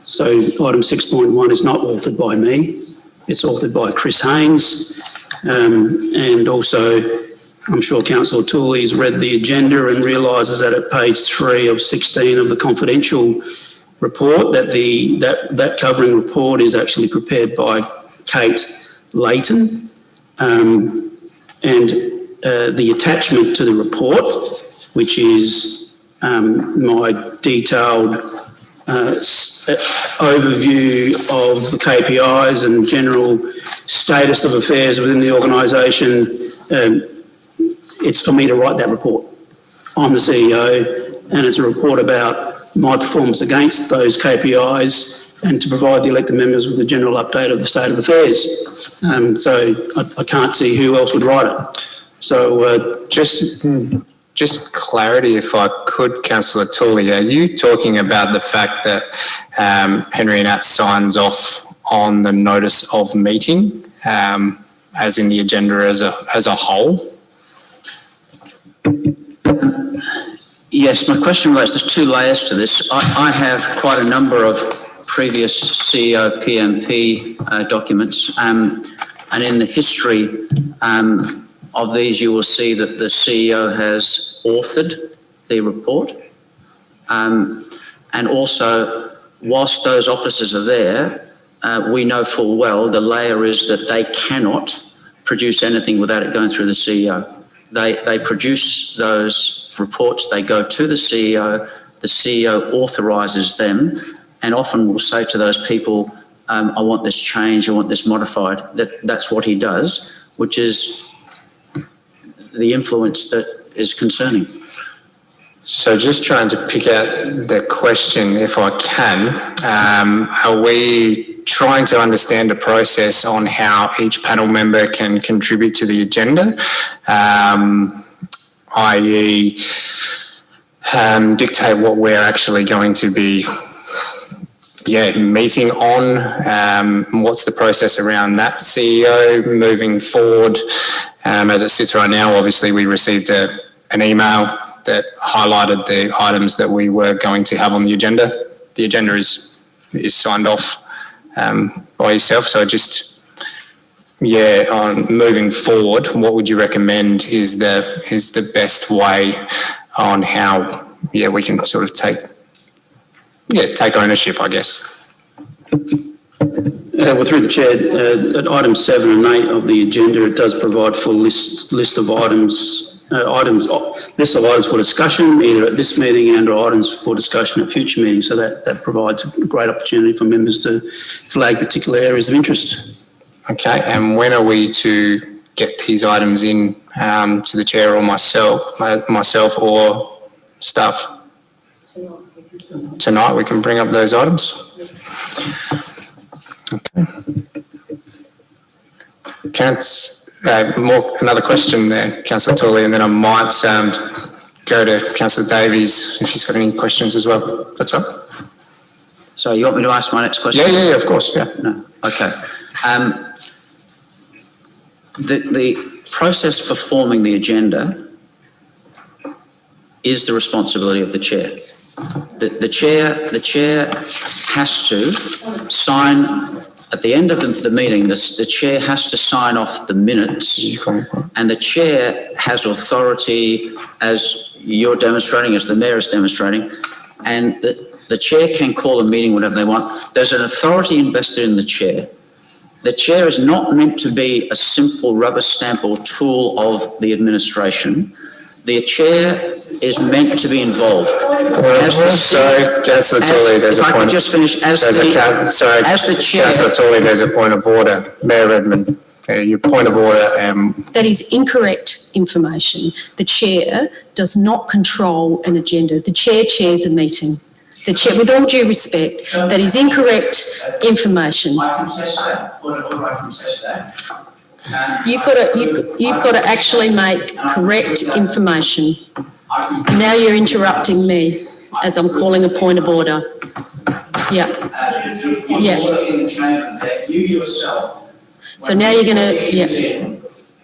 [SPEAKER 7] So item 6.1 is not authored by me, it's authored by Chris Haynes. And also, I'm sure Councillor Tooley's read the agenda and realises that at page 3 of 16 of the confidential report, that that covering report is actually prepared by Kate Layton. And the attachment to the report, which is my detailed overview of the KPIs and general status of affairs within the organisation, it's for me to write that report. I'm the CEO, and it's a report about my performance against those KPIs and to provide the elected members with a general update of the state of affairs. So I can't see who else would write it. So
[SPEAKER 1] just clarity, if I could, Councillor Tooley, are you talking about the fact that Henry Nat signs off on the notice of meeting, as in the agenda as a whole?
[SPEAKER 2] Yes, my question relates, there's 2 layers to this. I have quite a number of previous CEO PMP documents, and in the history of these you will see that the CEO has authored the report, and also whilst those officers are there, we know full well the layer is that they cannot produce anything without it going through the CEO. They produce those reports, they go to the CEO authorises them, and often will say to those people, I want this changed, I want this modified. That's what he does, which is the influence that is concerning.
[SPEAKER 1] So just trying to pick out the question, if I can, are we trying to understand the process on how each panel member can contribute to the agenda, i.e. dictate what we're actually going to be meeting on, what's the process around that CEO moving forward? As it sits right now, obviously we received an email that highlighted the items that we were going to have on the agenda. The agenda is signed off by yourself. So just, yeah, on moving forward, what would you recommend is the best way on how, yeah, we can sort of take ownership, I guess.
[SPEAKER 7] Well, through the chair, at items 7 and 8 of the agenda, it does provide for list of items for discussion, either at this meeting and or items for discussion at future meetings. So that provides a great opportunity for members to flag particular areas of interest.
[SPEAKER 1] Okay, and when are we to get these items in to the chair or myself or staff? Tonight we can bring up those items. Okay. Another question there, Councillor Tooley, and then I might go to Councillor Davies if she's got any questions as well. That's all right.
[SPEAKER 2] So you want me to ask my next question?
[SPEAKER 1] Yeah, of course, yeah.
[SPEAKER 2] No, okay. The process for forming the agenda is the responsibility of the chair. The chair has to sign at the end of the meeting. The chair has to sign off the minutes, and the chair has authority, as you're demonstrating, as the mayor is demonstrating, and the chair can call a meeting whenever they want. There's an authority invested in the chair. The chair is not meant to be a simple rubber stamp or tool of the administration. The chair is meant to be involved.
[SPEAKER 1] Sorry, Councillor Tooley, there's a point.
[SPEAKER 2] If I could just finish, as the chair.
[SPEAKER 1] Councillor Tooley, there's a point of order. Mayor Redmond, your point of order.
[SPEAKER 4] That is incorrect information. The chair does not control an agenda. The chair chairs a meeting. The chair, with all due respect, that is incorrect information.
[SPEAKER 2] I contest that. Point of order, I contest that.
[SPEAKER 4] You've got to actually make correct information. Now you're interrupting me as I'm calling a point of order. Yeah. Yeah.
[SPEAKER 2] You yourself.
[SPEAKER 4] So now you're going to, yeah.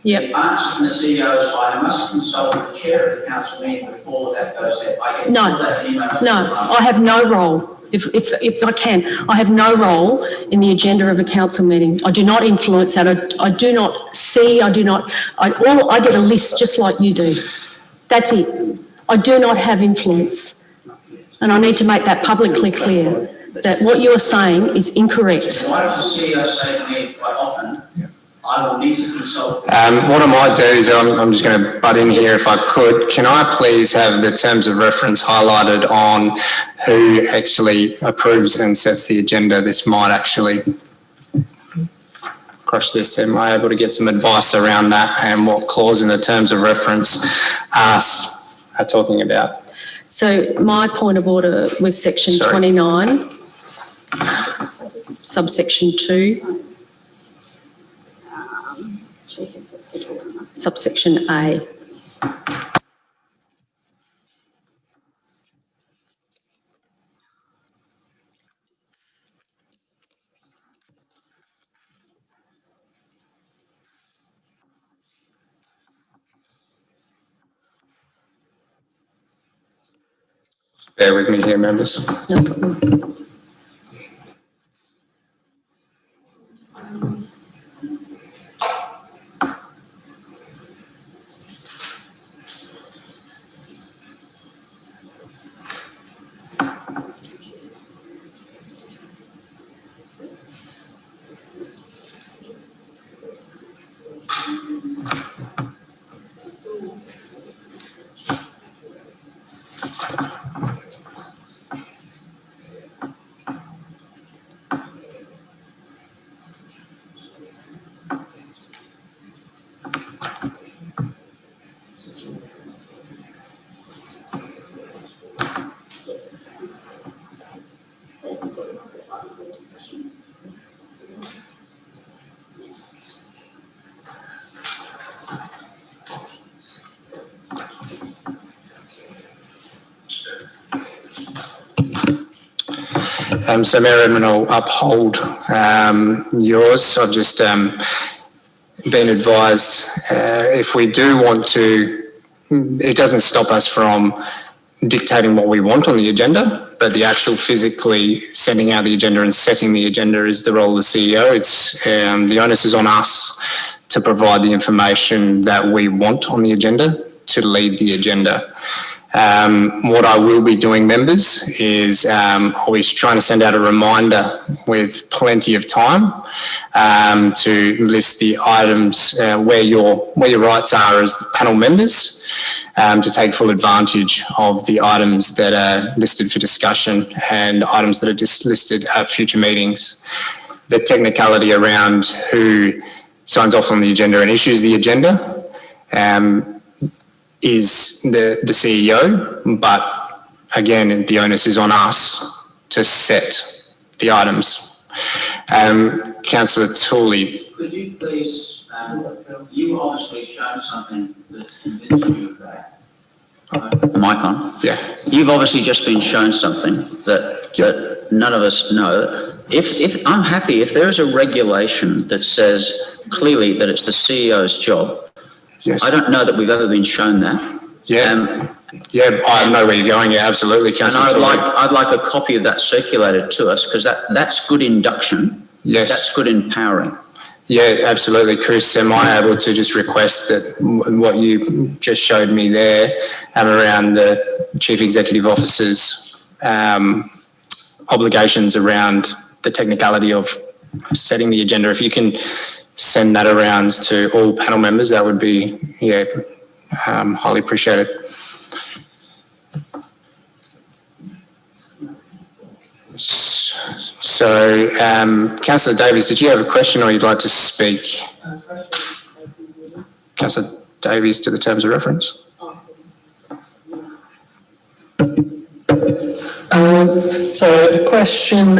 [SPEAKER 4] Yep.
[SPEAKER 2] Answer from the CEO is I must consult with the chair of the council meeting before that goes ahead.
[SPEAKER 4] No, I have no role. If I can, I have no role in the agenda of a council meeting. I do not influence that. I do not see, I get a list just like you do. That's it. I do not have influence. And I need to make that publicly clear that what you are saying is incorrect.
[SPEAKER 2] Why does the CEO say to me quite often, I will need to consult?
[SPEAKER 1] What I might do is I'm just going to butt in here if I could. Can I please have the terms of reference highlighted on who actually approves and sets the agenda? This might actually crush this. Am I able to get some advice around that and what clause in the terms of reference are talking about?
[SPEAKER 4] So my point of order was section 29, subsection 2. Subsection A.
[SPEAKER 1] Bear with me here, members.
[SPEAKER 4] No problem.
[SPEAKER 1] So Mayor Edmund will uphold yours. I've just been advised if we do want to, it doesn't stop us from dictating what we want on the agenda. but the actual physically sending out the agenda and setting the agenda is the role of the CEO. It's the onus is on us to provide the information that we want on the agenda to lead the agenda. What I will be doing, members, is always trying to send out a reminder with plenty of time to list the items where your rights are as panel members, to take full advantage of the items that are listed for discussion and items that are just listed at future meetings. The technicality around who signs off on the agenda and issues the agenda is the CEO, but again, the onus is on us to set the items. Councillor Tooley.
[SPEAKER 2] Could you please, you obviously shown something that's convinced you of that. Mic on?
[SPEAKER 1] Yeah.
[SPEAKER 2] You've obviously just been shown something that none of us know. If I'm happy, if there is a regulation that says clearly that it's the CEO's job,
[SPEAKER 1] Yes.
[SPEAKER 2] I don't know that we've ever been shown that.
[SPEAKER 1] Yeah. I know where you're going. Yeah, absolutely, Councillor.
[SPEAKER 2] And I'd like a copy of that circulated to us, because that's good induction.
[SPEAKER 1] Yes.
[SPEAKER 2] That's good empowering.
[SPEAKER 1] Yeah, absolutely, Chris. Am I able to just request that what you just showed me there around the Chief Executive Officer's obligations around the technicality of setting the agenda, if you can send that around to all panel members, that would be, highly appreciated. So, Councillor Davies, did you have a question or you'd like to speak? Councillor Davies, to the terms of reference.
[SPEAKER 8] So a question,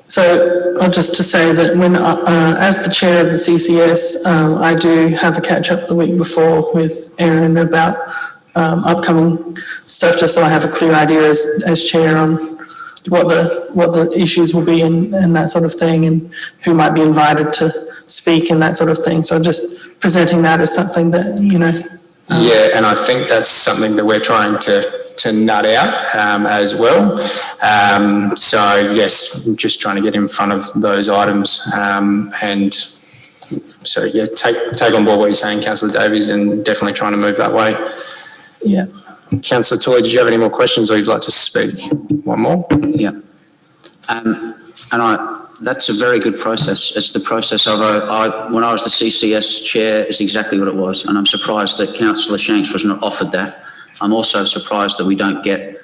[SPEAKER 8] so I'll just to say that when, as the chair of the CCS, I do have a catch up the week before with Erin about upcoming stuff, just so I have a clear idea as chair on what the issues will be and that sort of thing, and who might be invited to speak and that sort of thing. So just presenting that as something that,
[SPEAKER 1] Yeah, and I think that's something that we're trying to nut out as well. So yes, just trying to get in front of those items, and so yeah, take on board what you're saying, Councillor Davies, and definitely trying to move that way.
[SPEAKER 8] Yeah.
[SPEAKER 1] Councillor Tooley, did you have any more questions or you'd like to speak? One more?
[SPEAKER 2] Yeah. That's a very good process. It's the process of when I was the CCS chair, is exactly what it was. And I'm surprised that Councillor Shanks was not offered that. I'm also surprised that we don't get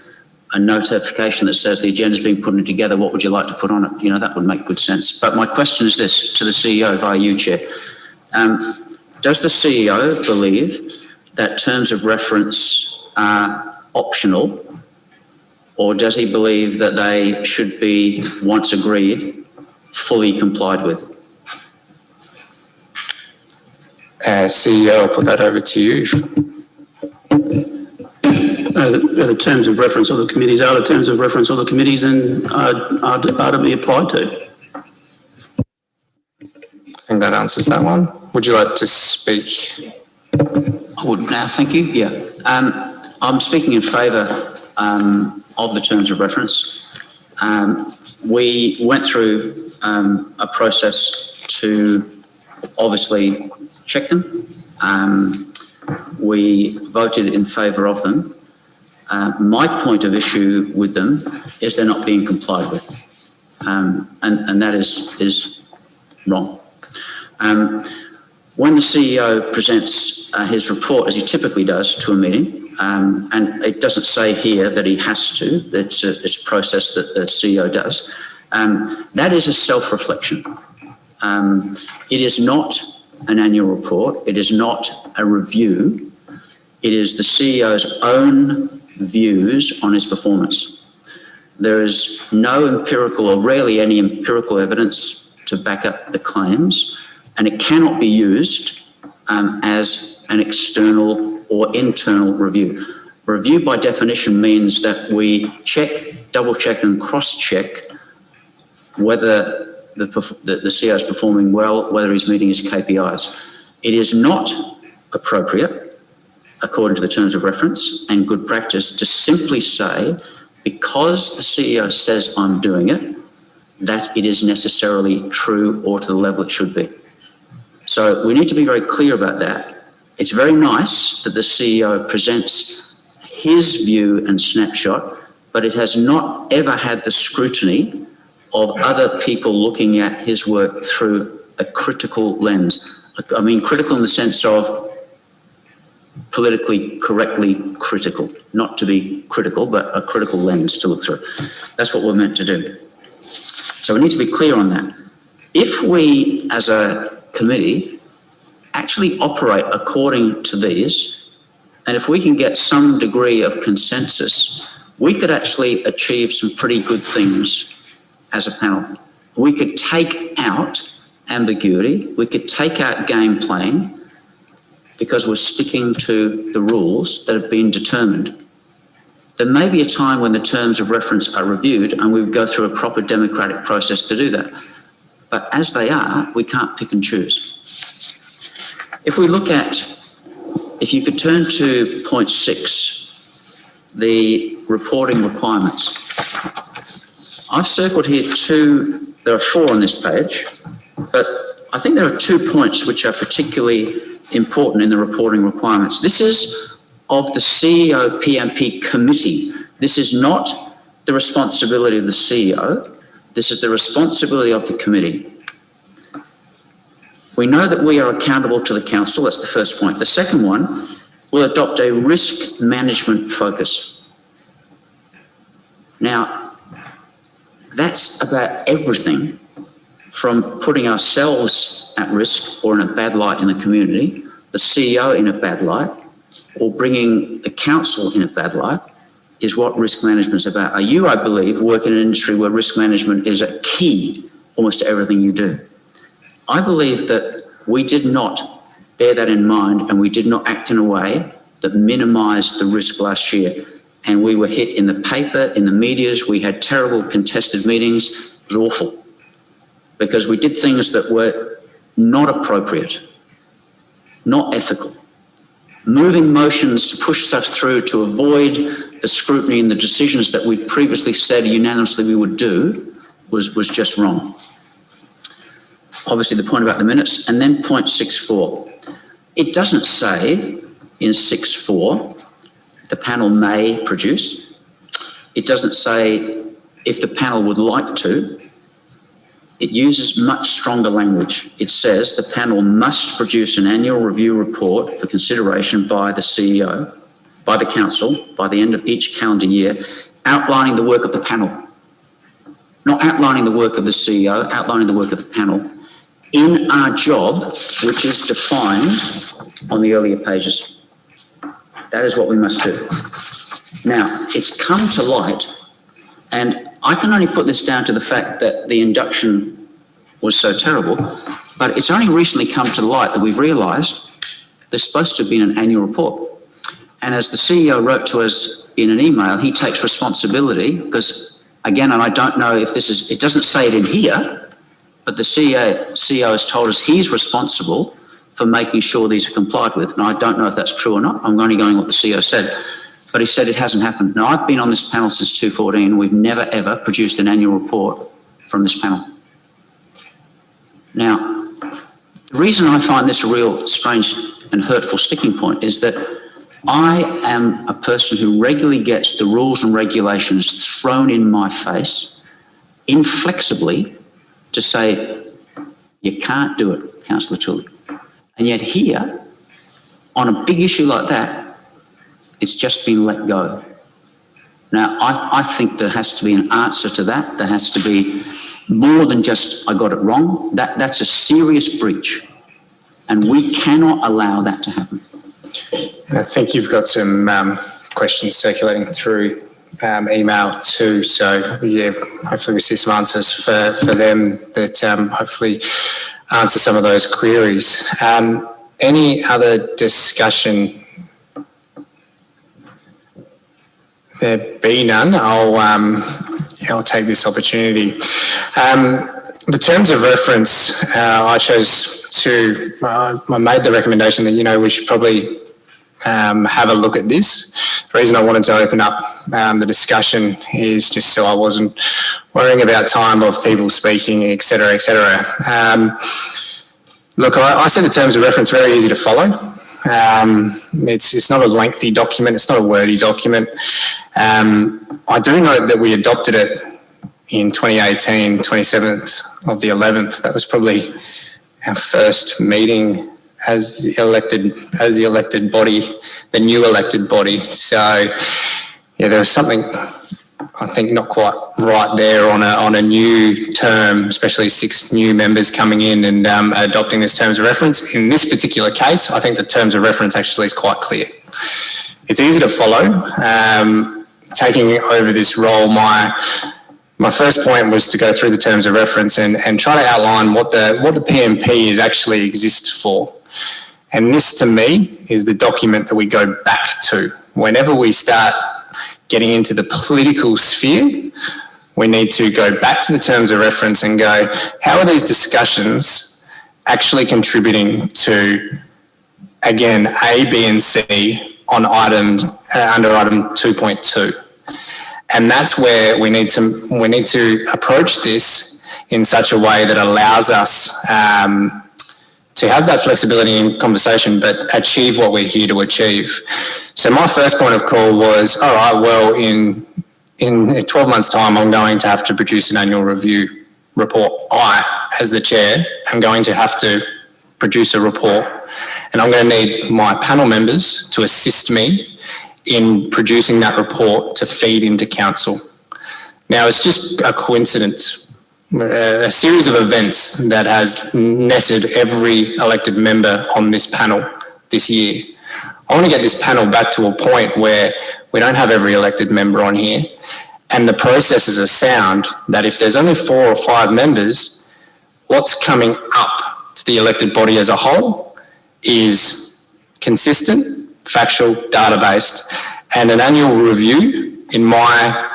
[SPEAKER 2] a notification that says the agenda's been put together. What would you like to put on it? That would make good sense. But my question is this to the CEO via you, Chair. Does the CEO believe that terms of reference are optional, or does he believe that they should be, once agreed, fully complied with?
[SPEAKER 1] CEO, I'll put that over to you.
[SPEAKER 7] The terms of reference of the committees are the terms of reference of the committees and are to be applied to.
[SPEAKER 1] I think that answers that one. Would you like to speak?
[SPEAKER 2] I would now, thank you. Yeah. I'm speaking in favour of the terms of reference. We went through a process to obviously check them. We voted in favour of them. My point of issue with them is they're not being complied with, and that is wrong. When the CEO presents his report, as he typically does, to a meeting, and it doesn't say here that he has to, it's a process that the CEO does, that is a self-reflection. It is not an annual report. It is not a review. It is the CEO's own views on his performance. There is no empirical or rarely any empirical evidence to back up the claims, and it cannot be used as an external or internal review. Review by definition means that we check, double check and cross check whether the CEO is performing well, whether he's meeting his KPIs. It is not appropriate according to the terms of reference and good practice, to simply say, because the CEO says I'm doing it, that it is necessarily true or to the level it should be. So we need to be very clear about that. It's very nice that the CEO presents his view and snapshot, but it has not ever had the scrutiny of other people looking at his work through a critical lens. I mean, critical in the sense of politically correctly critical, not to be critical, but a critical lens to look through. That's what we're meant to do. So we need to be clear on that. If we, as a committee, actually operate according to these, and if we can get some degree of consensus, we could actually achieve some pretty good things as a panel. We could take out ambiguity, we could take out game playing, because we're sticking to the rules that have been determined. There may be a time when the terms of reference are reviewed and we would go through a proper democratic process to do that. But as they are, we can't pick and choose. If we look at, if you could turn to point 6, the reporting requirements. I've circled here there are 4 on this page, but I think there are 2 points which are particularly important in the reporting requirements. This is of the CEO PMP committee. This is not the responsibility of the CEO. This is the responsibility of the committee. We know that we are accountable to the council. That's the first point. The second one, we'll adopt a risk management focus. Now, that's about everything from putting ourselves at risk or in a bad light in the community, the CEO in a bad light, or bringing the council in a bad light, is what risk management is about. You, I believe, work in an industry where risk management is a key almost to everything you do. I believe that we did not bear that in mind and we did not act in a way that minimised the risk last year. And we were hit in the paper, in the medias, we had terrible contested meetings. It was awful because we did things that were not appropriate, not ethical. Moving motions to push stuff through to avoid the scrutiny and the decisions that we previously said unanimously we would do was just wrong. Obviously, the point about the minutes. And then point 6.4. It doesn't say in 6.4 the panel may produce. It doesn't say if the panel would like to. It uses much stronger language. It says the panel must produce an annual review report for consideration by the CEO, by the council, by the end of each calendar year, outlining the work of the panel. Not outlining the work of the CEO, outlining the work of the panel in our job, which is defined on the earlier pages. That is what we must do. Now, it's come to light, and I can only put this down to the fact that the induction was so terrible, but it's only recently come to light that we've realised there's supposed to have been an annual report. And as the CEO wrote to us in an email, he takes responsibility because, again, and I don't know if this is, it doesn't say it in here, but the CEO has told us he's responsible for making sure these are complied with. And I don't know if that's true or not. I'm only going what the CEO said. But he said it hasn't happened. Now, I've been on this panel since 2014. We've never, ever produced an annual report from this panel. Now, the reason I find this a real strange and hurtful sticking point is that I am a person who regularly gets the rules and regulations thrown in my face, inflexibly, to say, you can't do it, Councillor Tully. And yet here, on a big issue like that, it's just been let go. Now, I think there has to be an answer to that. There has to be more than just, I got it wrong. That's a serious breach. And we cannot allow that to happen.
[SPEAKER 1] I think you've got some questions circulating through email too. So, yeah, hopefully we see some answers for them that hopefully answer some of those queries. Any other discussion? There be none. I'll take this opportunity. The terms of reference, I chose to. I made the recommendation that we should probably have a look at this. The reason I wanted to open up the discussion is just so I wasn't worrying about time of people speaking, etc., etc. Look, I see the terms of reference very easy to follow. It's not a lengthy document. It's not a wordy document. I do note that we adopted it in 2018, 27th of the 11th. That was probably our first meeting as the elected body, the new elected body. So, yeah, there was something, I think, not quite right there on a new term, especially 6 new members coming in and adopting this terms of reference. In this particular case, I think the terms of reference actually is quite clear. It's easy to follow. Taking over this role, my first point was to go through the terms of reference and try to outline what the PMP is actually exists for. And this, to me, is the document that we go back to. Whenever we start getting into the political sphere, we need to go back to the terms of reference and go, how are these discussions actually contributing to, again, A, B, and C on under item 2.2? And that's where we need to approach this in such a way that allows us to have that flexibility in conversation, but achieve what we're here to achieve. So my first point of call was, all right, well, in 12 months' time, I'm going to have to produce an annual review report. I, as the chair, am going to have to produce a report, and I'm going to need my panel members to assist me in producing that report to feed into council. Now, it's just a coincidence, a series of events that has netted every elected member on this panel this year. I want to get this panel back to a point where we don't have every elected member on here, and the processes are sound that if there's only 4 or 5 members, what's coming up to the elected body as a whole is consistent, factual, data-based, and an annual review, in my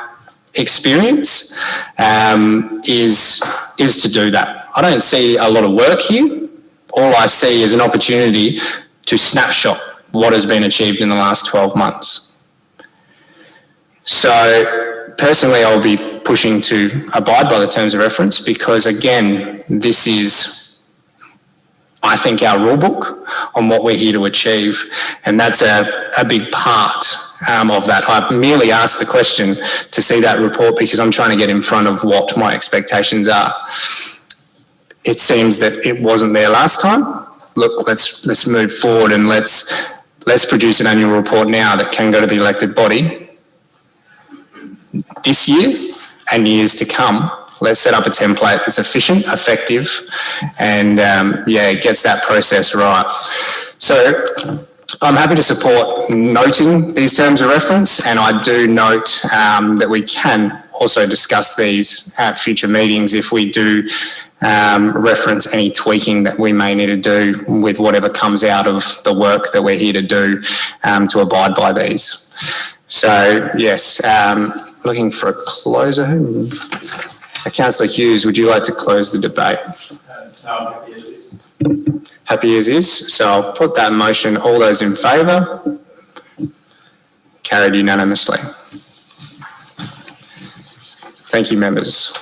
[SPEAKER 1] experience, is to do that. I don't see a lot of work here. All I see is an opportunity to snapshot what has been achieved in the last 12 months. So personally, I'll be pushing to abide by the terms of reference because, again, this is, I think, our rule book on what we're here to achieve, and that's a big part of that. I merely asked the question to see that report because I'm trying to get in front of what my expectations are. It seems that it wasn't there last time. Look, let's move forward and let's produce an annual report now that can go to the elected body this year and years to come. Let's set up a template that's efficient, effective, and it gets that process right. So I'm happy to support noting these terms of reference, and I do note that we can also discuss these at future meetings if we do reference any tweaking that we may need to do with whatever comes out of the work that we're here to do to abide by these. So, yes, looking for a closer. Councillor Hughes, would you like to close the debate?
[SPEAKER 3] Happy as is.
[SPEAKER 1] Happy as is. So I'll put that motion. All those in favour? Carried unanimously. Thank you, members.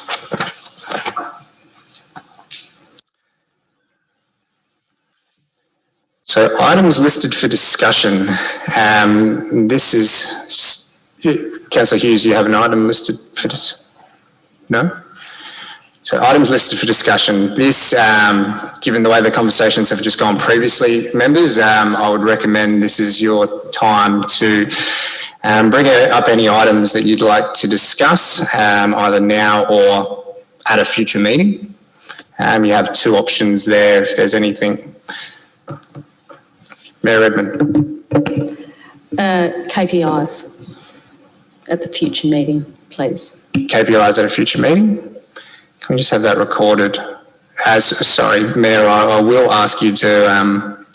[SPEAKER 1] So items listed for discussion. This is, Councillor Hughes, you have an item listed for this? No? So items listed for discussion. This, given the way the conversations have just gone previously, members, I would recommend this is your time to bring up any items that you'd like to discuss, either now or at a future meeting. You have 2 options there if there's anything. Mayor Redmond.
[SPEAKER 4] KPIs at the future meeting, please.
[SPEAKER 1] KPIs at a future meeting? Can we just have that recorded? Sorry, Mayor, I will ask you to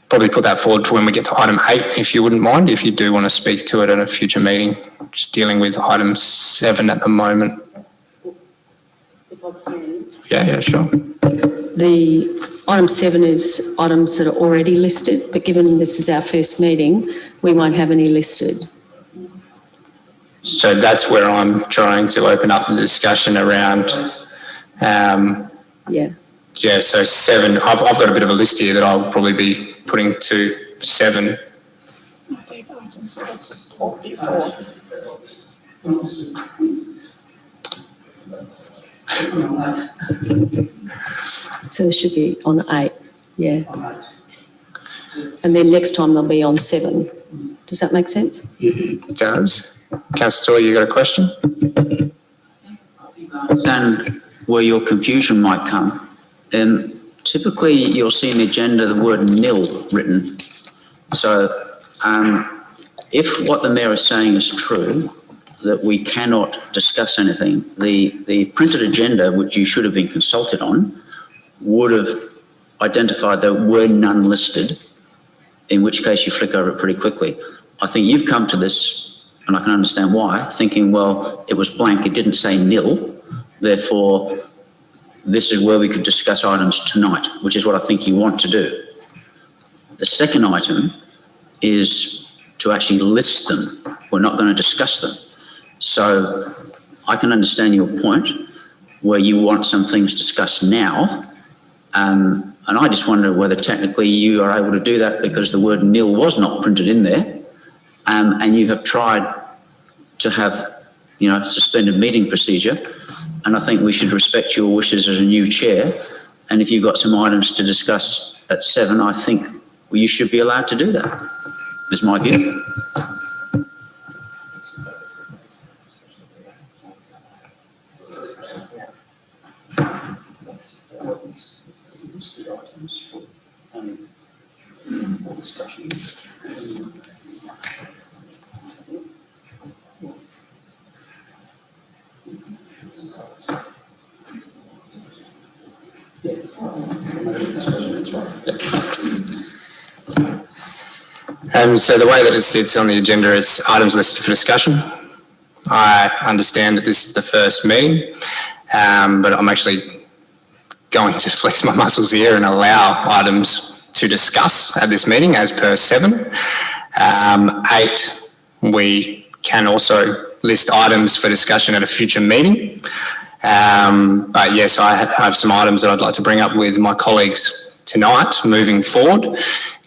[SPEAKER 1] probably put that forward to when we get to item 8, if you wouldn't mind, if you do want to speak to it at a future meeting. Just dealing with item 7 at the moment.
[SPEAKER 4] if I can.
[SPEAKER 1] Yeah, sure.
[SPEAKER 4] The item 7 is items that are already listed, but given this is our first meeting, we won't have any listed.
[SPEAKER 1] So that's where I'm trying to open up the discussion around,
[SPEAKER 4] Yeah.
[SPEAKER 1] yeah, so 7, I've got a bit of a list here that I'll probably be putting to 7.
[SPEAKER 4] So there should be on 8, yeah. And then next time they'll be on 7. Does that make sense?
[SPEAKER 1] It does. Councillor Toy, you got a question?
[SPEAKER 2] Understand where your confusion might come. Typically, you'll see in the agenda the word nil written. So if what the Mayor is saying is true, that we cannot discuss anything, the printed agenda, which you should have been consulted on, would have identified there were none listed, in which case you flick over it pretty quickly. I think you've come to this, and I can understand why, thinking, well, it was blank, it didn't say nil, therefore this is where we could discuss items tonight, which is what I think you want to do. The second item is to actually list them. We're not going to discuss them. So I can understand your point where you want some things discussed now. And I just wonder whether technically you are able to do that because the word nil was not printed in there. And you have tried to have, suspended meeting procedure. And I think we should respect your wishes as a new chair. And if you've got some items to discuss at 7, I think you should be allowed to do that, is my view.
[SPEAKER 1] So the way that it sits on the agenda is items listed for discussion. I understand that this is the first meeting, but I'm actually going to flex my muscles here and allow items to discuss at this meeting as per 7. 8, we can also list items for discussion at a future meeting. But yes, I have some items that I'd like to bring up with my colleagues tonight moving forward.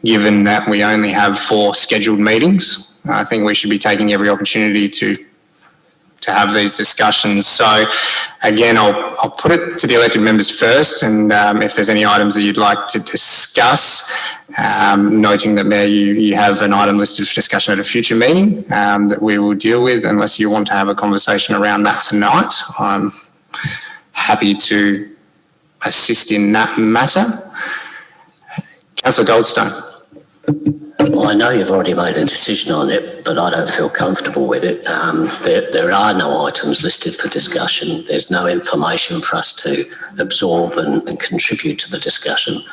[SPEAKER 1] Given that we only have 4 scheduled meetings, I think we should be taking every opportunity to have these discussions. So again, I'll put it to the elected members first, and if there's any items that you'd like to discuss, noting that, Mayor, you have an item listed for discussion at a future meeting that we will deal with. Unless you want to have a conversation around that tonight, I'm happy to assist in that matter. Councillor Goldstone.
[SPEAKER 10] Well, I know you've already made a decision on it, but I don't feel comfortable with it. There are no items listed for discussion. There's no information for us to absorb and contribute to the discussion.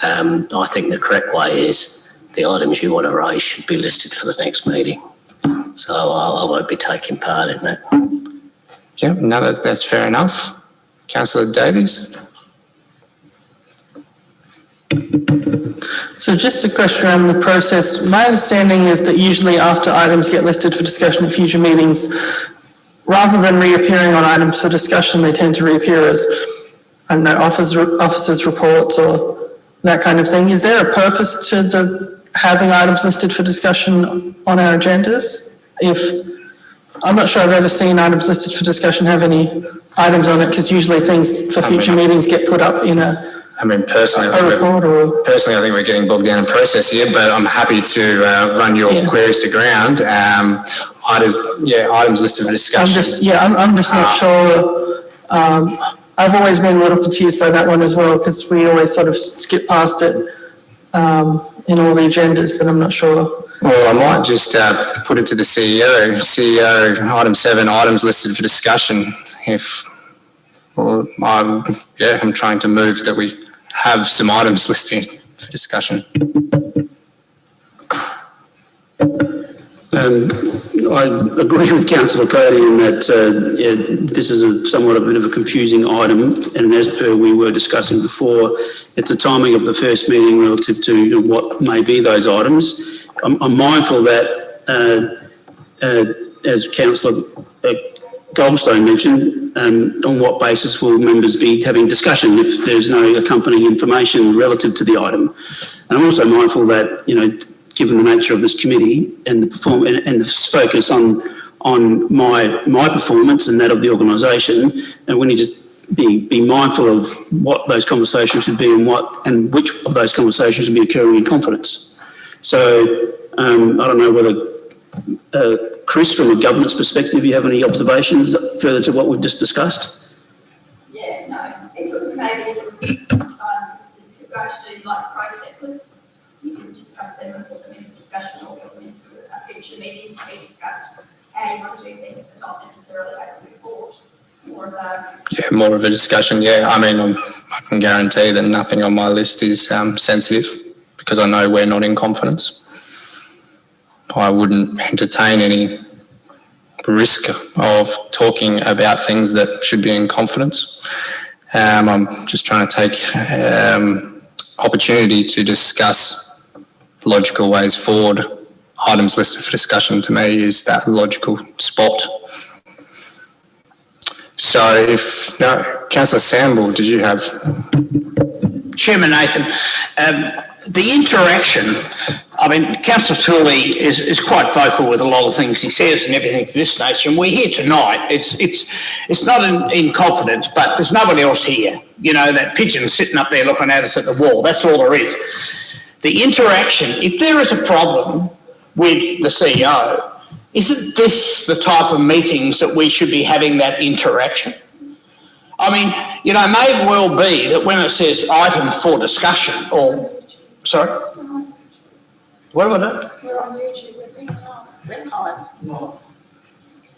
[SPEAKER 10] I think the correct way is the items you want to raise should be listed for the next meeting. So I won't be taking part in that.
[SPEAKER 1] Yeah, no, that's fair enough. Councillor Davies.
[SPEAKER 8] So just a question around the process. My understanding is that usually after items get listed for discussion at future meetings, rather than reappearing on items for discussion, they tend to reappear as, I don't know, officers' reports or that kind of thing. Is there a purpose to having items listed for discussion on our agendas? I'm not sure I've ever seen items listed for discussion have any items on it, because usually things for future meetings get put up in
[SPEAKER 1] Personally, I think we're getting bogged down in process here, but I'm happy to run your queries to ground. Items listed for discussion.
[SPEAKER 8] I'm just not sure. I've always been a little confused by that one as well, because we always sort of skip past it in all the agendas, but I'm not sure.
[SPEAKER 1] Well, I might just put it to the CEO. CEO, item 7, items listed for discussion. I'm trying to move that we have some items listed for discussion.
[SPEAKER 7] The I agree with Councillor Cody in that this is somewhat a bit of a confusing item, and as per we were discussing before, it's the timing of the first meeting relative to what may be those items. I'm mindful that, as Councillor Goldstone mentioned, on what basis will members be having discussion if there's no accompanying information relative to the item. And I'm also mindful that, given the nature of this committee and the and the focus on my performance and that of the organisation, and we need to be mindful of what those conversations should be and which of those conversations should be occurring in confidence. So I don't know whether Chris, from a governance perspective, you have any observations further to what we've just discussed?
[SPEAKER 9] Yeah, no. If it was to go to do like processes, you can discuss them and put them into discussion or put them into a future meeting to be discussed how you want to do things, but not necessarily like a report. More of a
[SPEAKER 1] discussion. Yeah, I mean, I can guarantee that nothing on my list is sensitive because I know we're not in confidence. I wouldn't entertain any risk of talking about things that should be in confidence. I'm just trying to take opportunity to discuss logical ways forward. Items listed for discussion to me is that logical spot. So Councillor Samble, did you have?
[SPEAKER 11] Chairman Nathan, the interaction, I mean, Councillor Tooley is quite vocal with a lot of things he says and everything to this nature, and we're here tonight. It's not in confidence, but there's nobody else here. That pigeon sitting up there looking at us at the wall, that's all there is. The interaction, if there is a problem with the CEO, isn't this the type of meetings that we should be having that interaction? I mean, it may well be that when it says item for discussion or, sorry? What about it?
[SPEAKER 9] We're on YouTube, we're being on.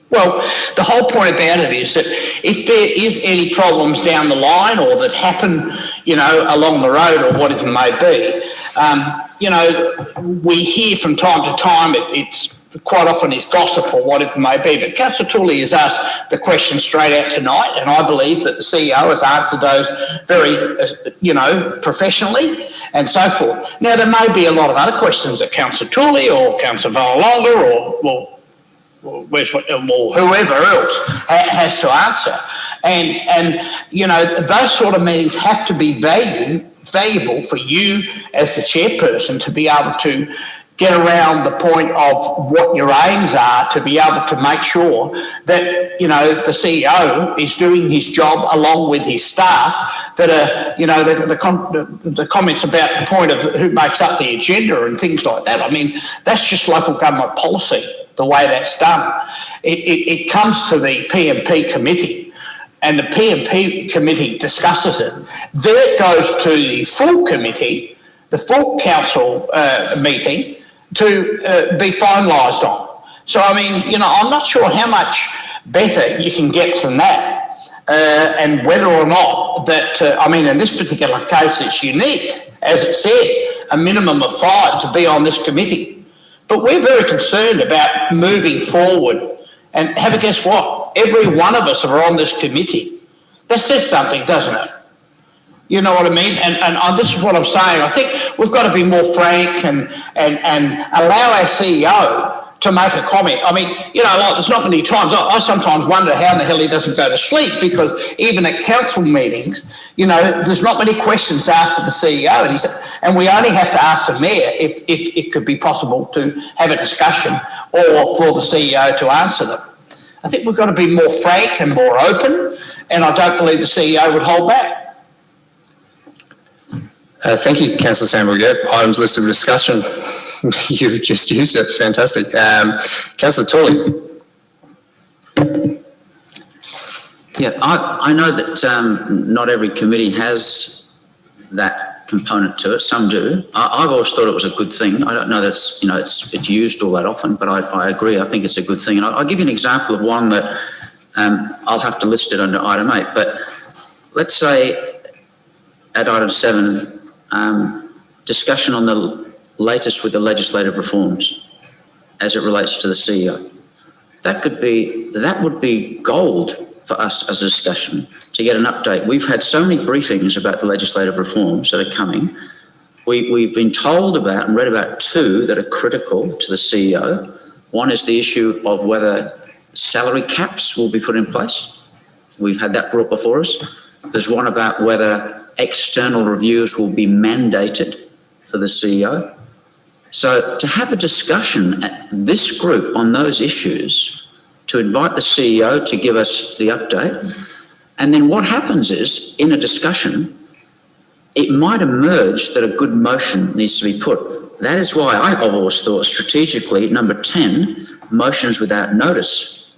[SPEAKER 11] Well, the whole point about it is that if there is any problems down the line or that happen, along the road or whatever it may be, we hear from time to time, it's quite often is gossip or whatever it may be. But Councillor Tooley has asked the question straight out tonight, and I believe that the CEO has answered those very, professionally and so forth. Now, there may be a lot of other questions that Councillor Tooley or Councillor Valalonga or whoever else has to answer. And those sort of meetings have to be valuable for you as the chairperson to be able to get around the point of what your aims are, to be able to make sure that, the CEO is doing his job along with his staff, that the comments about the point of who makes up the agenda and things like that. I mean, that's just local government policy, the way that's done. It comes to the PMP committee, and the PMP committee discusses it. Then it goes to the full committee, the full council meeting, to be finalised on. So, I mean, I'm not sure how much better you can get from that, and whether or not that, in this particular case, it's unique, as it said, a minimum of 5 to be on this committee. But we're very concerned about moving forward, and have a guess what? Every one of us are on this committee. That says something, doesn't it? You know what I mean? And this is what I'm saying. I think we've got to be more frank and allow our CEO to make a comment. I mean, there's not many times, I sometimes wonder how in the hell he doesn't go to sleep, because even at council meetings, there's not many questions asked of the CEO, and we only have to ask the mayor if it could be possible to have a discussion or for the CEO to answer them. I think we've got to be more frank and more open, and I don't believe the CEO would hold back.
[SPEAKER 1] Thank you, Councillor Samble. Yep, items listed for discussion. You've just used it. Fantastic. Councillor Tooley.
[SPEAKER 2] Yeah, I know that not every committee has that component to it. Some do. I've always thought it was a good thing. I don't know that it's used all that often, but I agree. I think it's a good thing. And I'll give you an example of one that I'll have to list it under item 8. But let's say at item 7, discussion on the latest with the legislative reforms. as it relates to the CEO. That would be gold for us as a discussion to get an update. We've had so many briefings about the legislative reforms that are coming. We've been told about and read about two that are critical to the CEO. One is the issue of whether salary caps will be put in place. We've had that brought before us. There's one about whether external reviews will be mandated for the CEO. So to have a discussion at this group on those issues, to invite the CEO to give us the update, and then what happens is, in a discussion, it might emerge that a good motion needs to be put. That is why I've always thought strategically, number 10, motions without notice,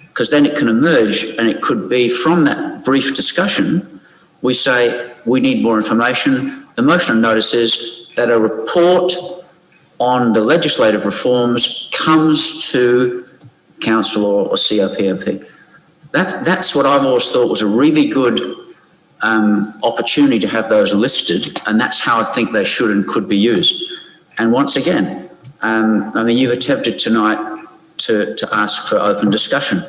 [SPEAKER 2] because then it can emerge and it could be from that brief discussion, we say we need more information. The motion of notice is that a report on the legislative reforms comes to council or COPMP. That's what I've always thought was a really good opportunity to have those listed, and that's how I think they should and could be used. And once again, I mean, you've attempted tonight to ask for open discussion.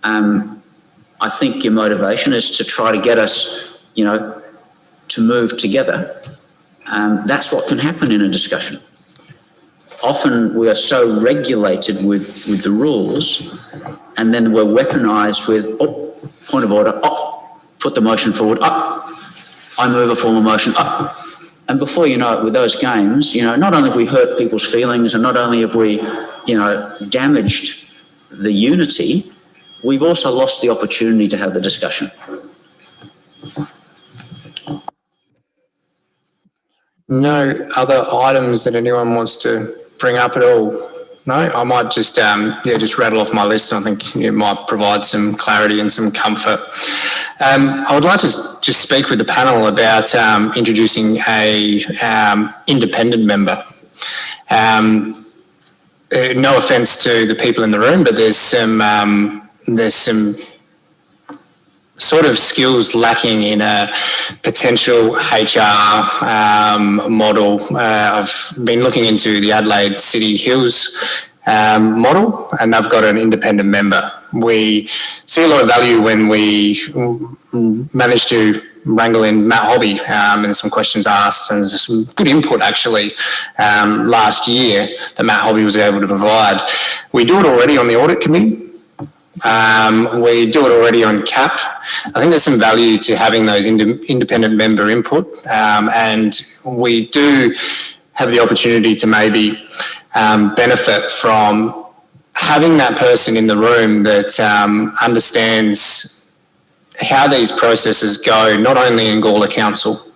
[SPEAKER 2] I think your motivation is to try to get us, you know, to move together. That's what can happen in a discussion. Often we are so regulated with the rules, and then we're weaponised with, oh, point of order, oh, put the motion forward, oh, I move a formal motion, oh. And before you know it, with those games, you know, not only have we hurt people's feelings and not only have we, you know, damaged the unity, we've also lost the opportunity to have the discussion.
[SPEAKER 1] No other items that anyone wants to bring up at all? No, I might just just rattle off my list, and I think it might provide some clarity and some comfort. I would like to just speak with the panel about introducing a independent member. No offence to the people in the room, but there's some sort of skills lacking in a potential HR model. I've been looking into the Adelaide City Hills model, and they've got an independent member. We see a lot of value when we manage to wrangle in Matt Hobby, and some questions asked, and there's some good input actually last year that Matt Hobby was able to provide. We do it already on the audit committee. We do it already on CAP. I think there's some value to having those independent member input, and we do have the opportunity to maybe benefit from having that person in the room that understands how these processes go, not only in Gawler Council,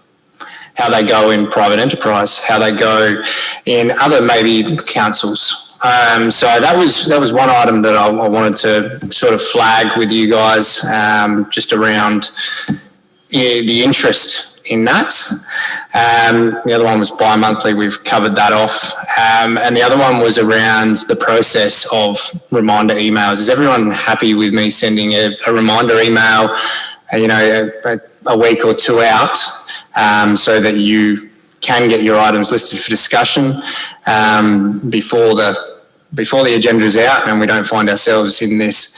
[SPEAKER 1] how they go in private enterprise, how they go in other maybe councils. So that was one item that I wanted to sort of flag with you guys, just around the interest in that. The other one was bi-monthly, we've covered that off. And the other one was around the process of reminder emails. Is everyone happy with me sending a reminder email, you know, a week or two out, so that you can get your items listed for discussion before the agenda is out, and we don't find ourselves in this,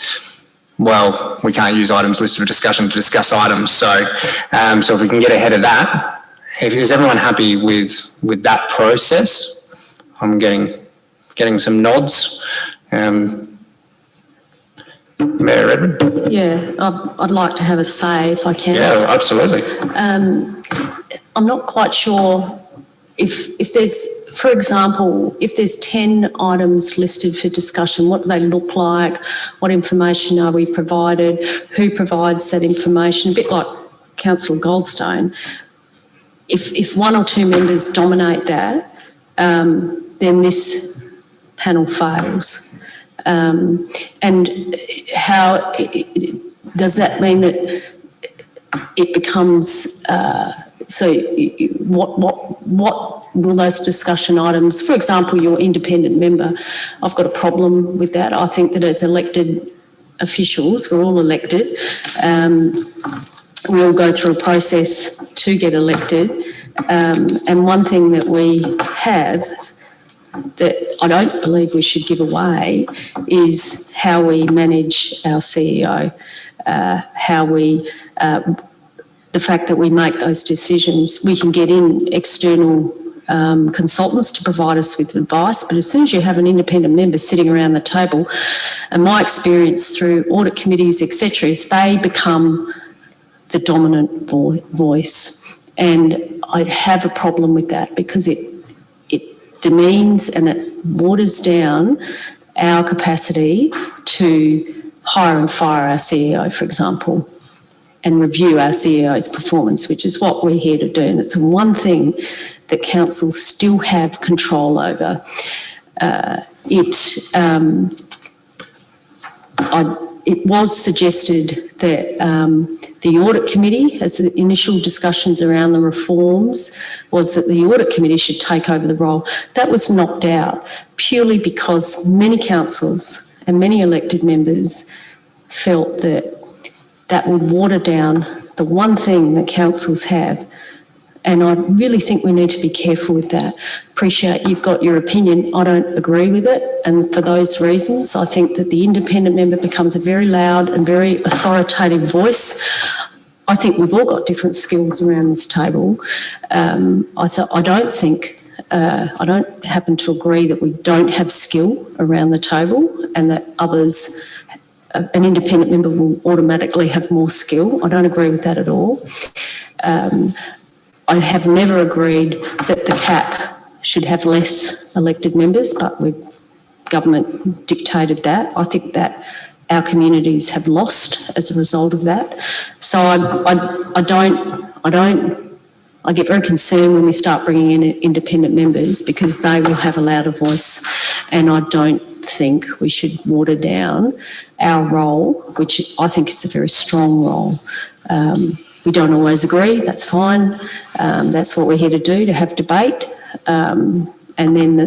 [SPEAKER 1] well, we can't use items listed for discussion to discuss items. So so if we can get ahead of that, is everyone happy with that process? I'm getting some nods. Mayor Edmund?
[SPEAKER 4] Yeah, I'd like to have a say if I can.
[SPEAKER 1] Yeah, absolutely.
[SPEAKER 4] I'm not quite sure if there's, for example, if there's 10 items listed for discussion, what do they look like? What information are we provided? Who provides that information? A bit like Councillor Goldstone. If one or two members dominate that, then this panel fails. And how does that mean that it becomes so what will those discussion items, for example, your independent member, I've got a problem with that. I think that as elected officials, we're all elected, we all go through a process to get elected, and one thing that we have that I don't believe we should give away is how we manage our CEO, the fact that we make those decisions. We can get in external consultants to provide us with advice, but as soon as you have an independent member sitting around the table, and my experience through audit committees, etc., is they become the dominant voice. And I have a problem with that because it demeans and it waters down our capacity to hire and fire our CEO, for example, and review our CEO's performance, which is what we're here to do. And it's one thing that councils still have control over. It was suggested that the audit committee, as the initial discussions around the reforms, was that the audit committee should take over the role. That was knocked out purely because many councils and many elected members felt that that would water down the one thing that councils have. And I really think we need to be careful with that. Appreciate you've got your opinion. I don't agree with it. And for those reasons, I think that the independent member becomes a very loud and very authoritative voice. I think we've all got different skills around this table. I don't happen to agree that we don't have skill around the table and that others, an independent member will automatically have more skill. I don't agree with that at all. I have never agreed that the CAP should have less elected members, but government dictated that. I think that our communities have lost as a result of that. So I get very concerned when we start bringing in independent members because they will have a louder voice, and I don't think we should water down our role, which I think is a very strong role. We don't always agree, that's fine. That's what we're here to do, to have debate. And then,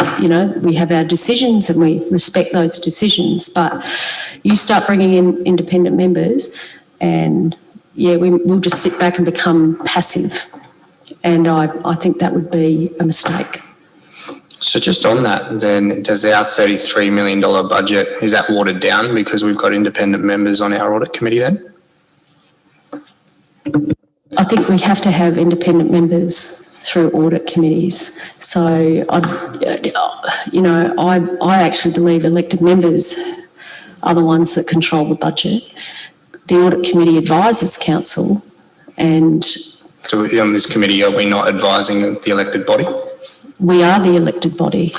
[SPEAKER 4] we have our decisions and we respect those decisions. But you start bringing in independent members and, we'll just sit back and become passive. And I think that would be a mistake.
[SPEAKER 1] So just on that, then, does our $33 million budget, is that watered down because we've got independent members on our audit committee then?
[SPEAKER 4] I think we have to have independent members through audit committees. So, I actually believe elected members are the ones that control the budget. The audit committee advises council and...
[SPEAKER 1] So on this committee, are we not advising the elected body?
[SPEAKER 4] We are the elected body.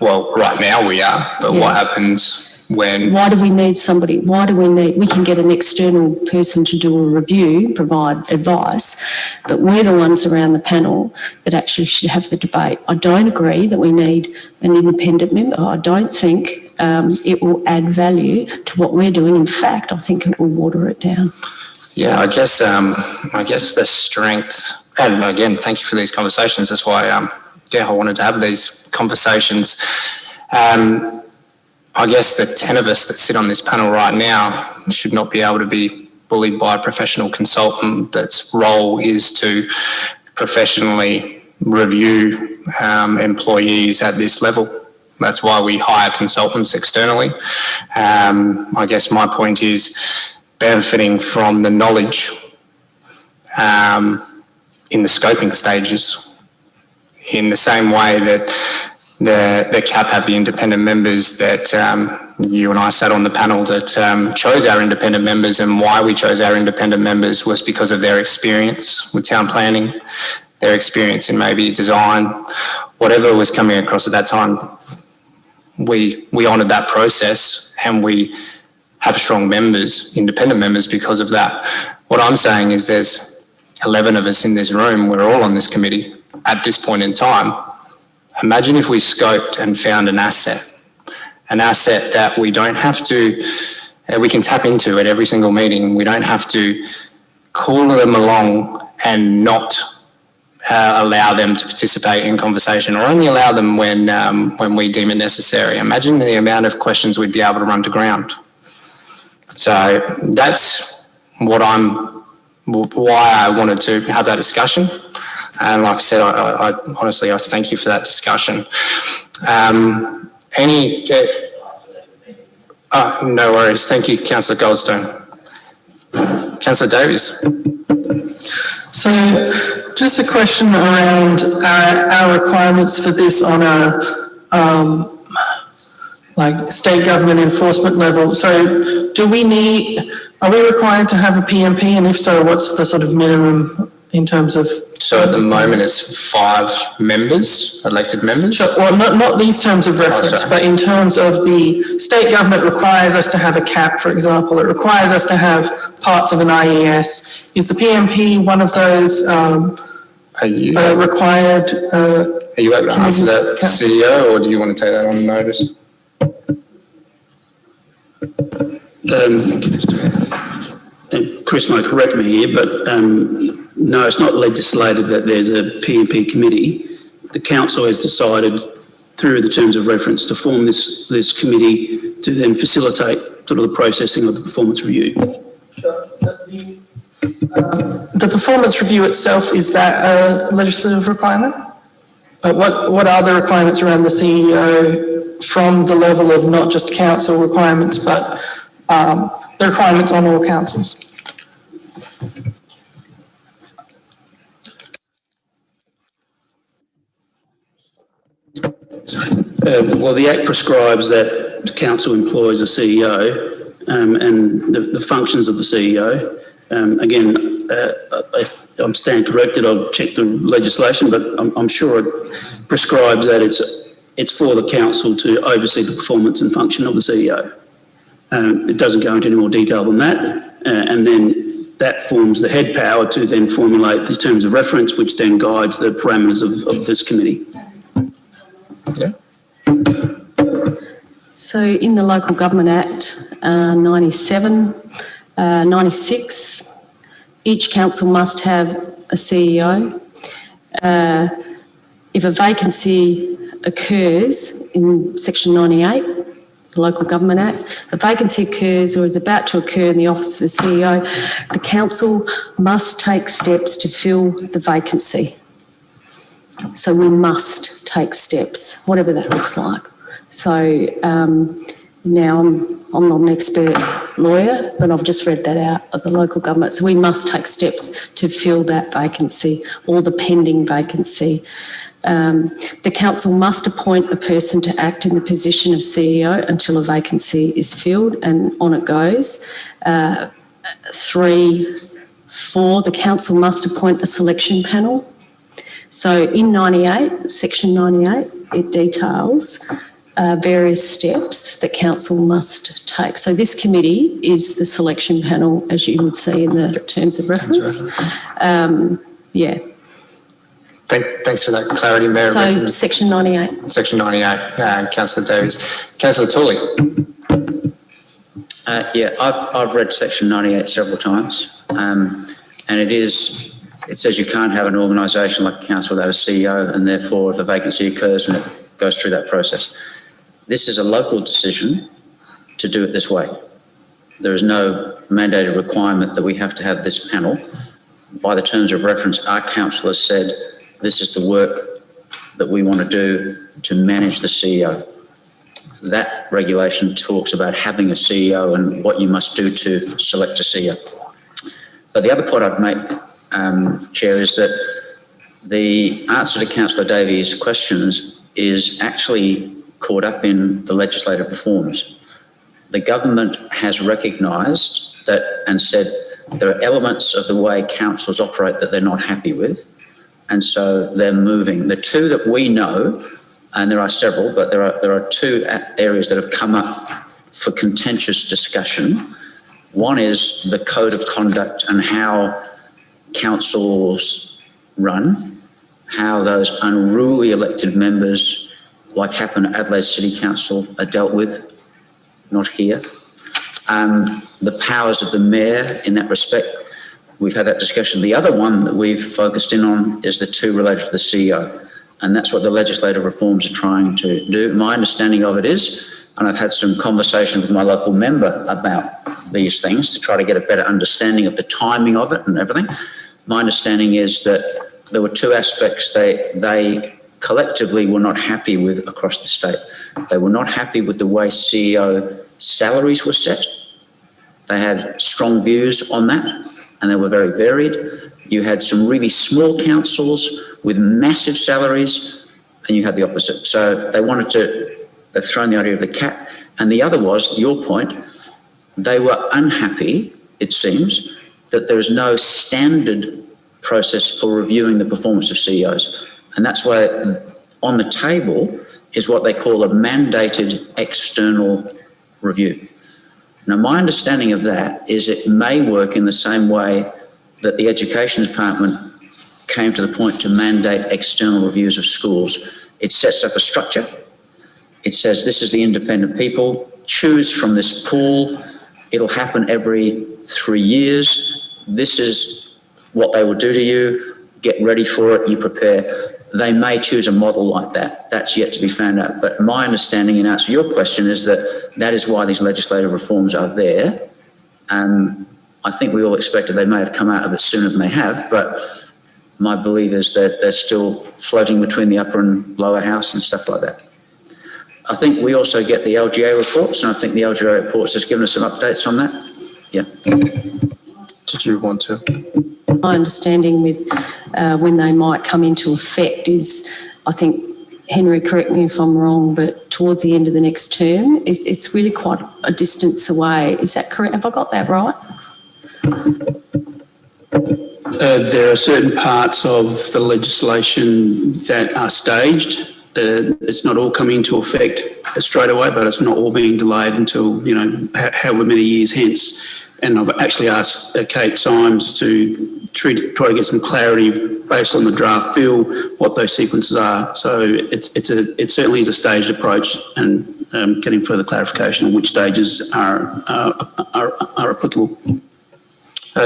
[SPEAKER 1] Well, right now we are, but what happens when...
[SPEAKER 4] Why do we need somebody? We can get an external person to do a review, provide advice, but we're the ones around the panel that actually should have the debate. I don't agree that we need an independent member. I don't think it will add value to what we're doing. In fact, I think it will water it down.
[SPEAKER 1] Yeah, I guess the strength, and again, thank you for these conversations. That's why, I wanted to have these conversations. I guess the 10 of us that sit on this panel right now should not be able to be bullied by a professional consultant that's role is to professionally review employees at this level. That's why we hire consultants externally. I guess my point is benefiting from the knowledge in the scoping stages, in the same way that the CAP have the independent members that you and I sat on the panel that chose our independent members, and why we chose our independent members was because of their experience with town planning, their experience in maybe design, whatever was coming across at that time. We honoured that process and we have strong members, independent members, because of that. What I'm saying is there's 11 of us in this room, we're all on this committee at this point in time. Imagine if we scoped and found an asset that we don't have to, we can tap into at every single meeting. We don't have to call them along and not allow them to participate in conversation, or only allow them when we deem it necessary. Imagine the amount of questions we'd be able to run to ground. So that's why I wanted to have that discussion. And like I said, I honestly, I thank you for that discussion. No worries. Thank you, Councillor Goldstone. Councillor Davies.
[SPEAKER 8] So just a question around our requirements for this on a like state government enforcement level. So are we required to have a PMP, and if so, what's the sort of minimum in terms of?
[SPEAKER 1] So at the moment it's 5 members, elected members?
[SPEAKER 8] So, well, not these terms of reference, but in terms of the state government requires us to have a cap, for example. It requires us to have parts of an IES. Is the PMP one of those required?
[SPEAKER 1] Are you able to answer that, CEO, or do you want to take that on notice?
[SPEAKER 7] Chris might correct me here, but no, it's not legislated that there's a PMP committee. The council has decided through the terms of reference to form this committee to then facilitate sort of the processing of the performance review.
[SPEAKER 8] Sure. The performance review itself, is that a legislative requirement? What are the requirements around the CEO from the level of not just council requirements, but the requirements on all councils?
[SPEAKER 7] Well, the Act prescribes that the council employs a CEO and the functions of the CEO. Again, if I'm stand corrected, I'll check the legislation, but I'm sure it prescribes that it's for the council to oversee the performance and function of the CEO. It doesn't go into any more detail than that, and then that forms the head power to then formulate the terms of reference, which then guides the parameters of this committee.
[SPEAKER 1] Yeah.
[SPEAKER 4] So in the Local Government Act 97, 96, each council must have a CEO. If a vacancy occurs in Section 98, the Local Government Act, if a vacancy occurs or is about to occur in the office of the CEO, the council must take steps to fill the vacancy. So we must take steps, whatever that looks like. So now I'm not an expert lawyer, but I've just read that out of the local government. So we must take steps to fill that vacancy or the pending vacancy. The council must appoint a person to act in the position of CEO until a vacancy is filled, and on it goes. 3, 4, the council must appoint a selection panel. So in 98, Section 98, it details various steps that council must take. So this committee is the selection panel, as you would see in the terms of reference. Yeah.
[SPEAKER 1] Thanks for that clarity, Mayor.
[SPEAKER 4] So Section 98.
[SPEAKER 1] Section 98, Councillor Davies. Councillor Tooley.
[SPEAKER 2] Yeah, I've read Section 98 several times, and it says you can't have an organisation like a council without a CEO, and therefore if a vacancy occurs and it goes through that process. This is a local decision to do it this way. There is no mandated requirement that we have to have this panel. By the terms of reference, our council has said this is the work that we want to do to manage the CEO. That regulation talks about having a CEO and what you must do to select a CEO. But the other point I'd make, Chair, is that the answer to Councillor Davies' questions is actually caught up in the legislative reforms. The government has recognised that and said there are elements of the way councils operate that they're not happy with, and so they're moving. The two that we know, and there are several, but there are 2 areas that have come up for contentious discussion. One is the code of conduct and how councils run, how those unruly elected members, like happened at Adelaide City Council, are dealt with, not here. The powers of the mayor in that respect, we've had that discussion. The other one that we've focused in on is the 2 related to the CEO, and that's what the legislative reforms are trying to do. My understanding of it is, and I've had some conversation with my local member about these things to try to get a better understanding of the timing of it and everything. My understanding is that there were two aspects they collectively were not happy with across the state. They were not happy with the way CEO salaries were set. They had strong views on that, and they were very varied. You had some really small councils with massive salaries, and you had the opposite. So they wanted to, they've thrown the idea of the cap. And the other was, your point, they were unhappy, it seems, that there is no standard process for reviewing the performance of CEOs. And that's why on the table is what they call a mandated external review. Now, my understanding of that is it may work in the same way that the Education Department came to the point to mandate external reviews of schools. It sets up a structure. It says this is the independent people, choose from this pool. It'll happen every 3 years. This is what they will do to you. Get ready for it, you prepare. They may choose a model like that. That's yet to be found out. But my understanding in answer to your question is that that is why these legislative reforms are there. I think we all expected they may have come out of it sooner than they have, but my belief is that they're still floating between the upper and lower house and stuff like that. I think we also get the LGA reports, and I think the LGA reports has given us some updates on that. Yeah.
[SPEAKER 1] Did you want to?
[SPEAKER 4] My understanding with when they might come into effect is, I think, Henry, correct me if I'm wrong, but towards the end of the next term, it's really quite a distance away. Is that correct? Have I got that right?
[SPEAKER 7] There are certain parts of the legislation that are staged. It's not all coming into effect straight away, but it's not all being delayed until, however many years hence. And I've actually asked Kate Symes to try to get some clarity based on the draft bill, what those sequences are. So it certainly is a staged approach, and getting further clarification on which stages are applicable.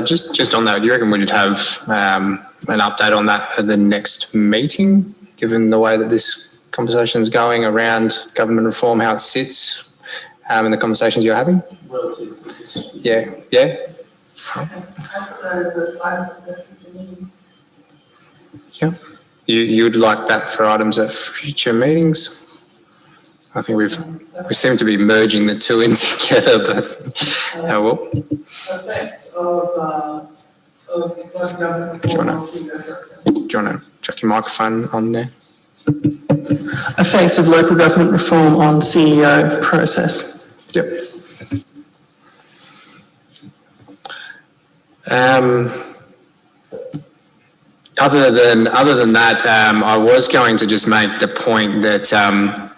[SPEAKER 1] Just on that, do you reckon we'd have an update on that at the next meeting, given the way that this conversation is going around government reform, how it sits, and the conversations you're having? Yeah. Yeah. You'd like that for items at future meetings? I think we seem to be merging the two in together, but oh well.
[SPEAKER 8] Effects of government reform.
[SPEAKER 1] Do you want to chuck your microphone on there?
[SPEAKER 8] Effects of local government reform on CEO process.
[SPEAKER 1] Yep. Other than that, I was going to just make the point that I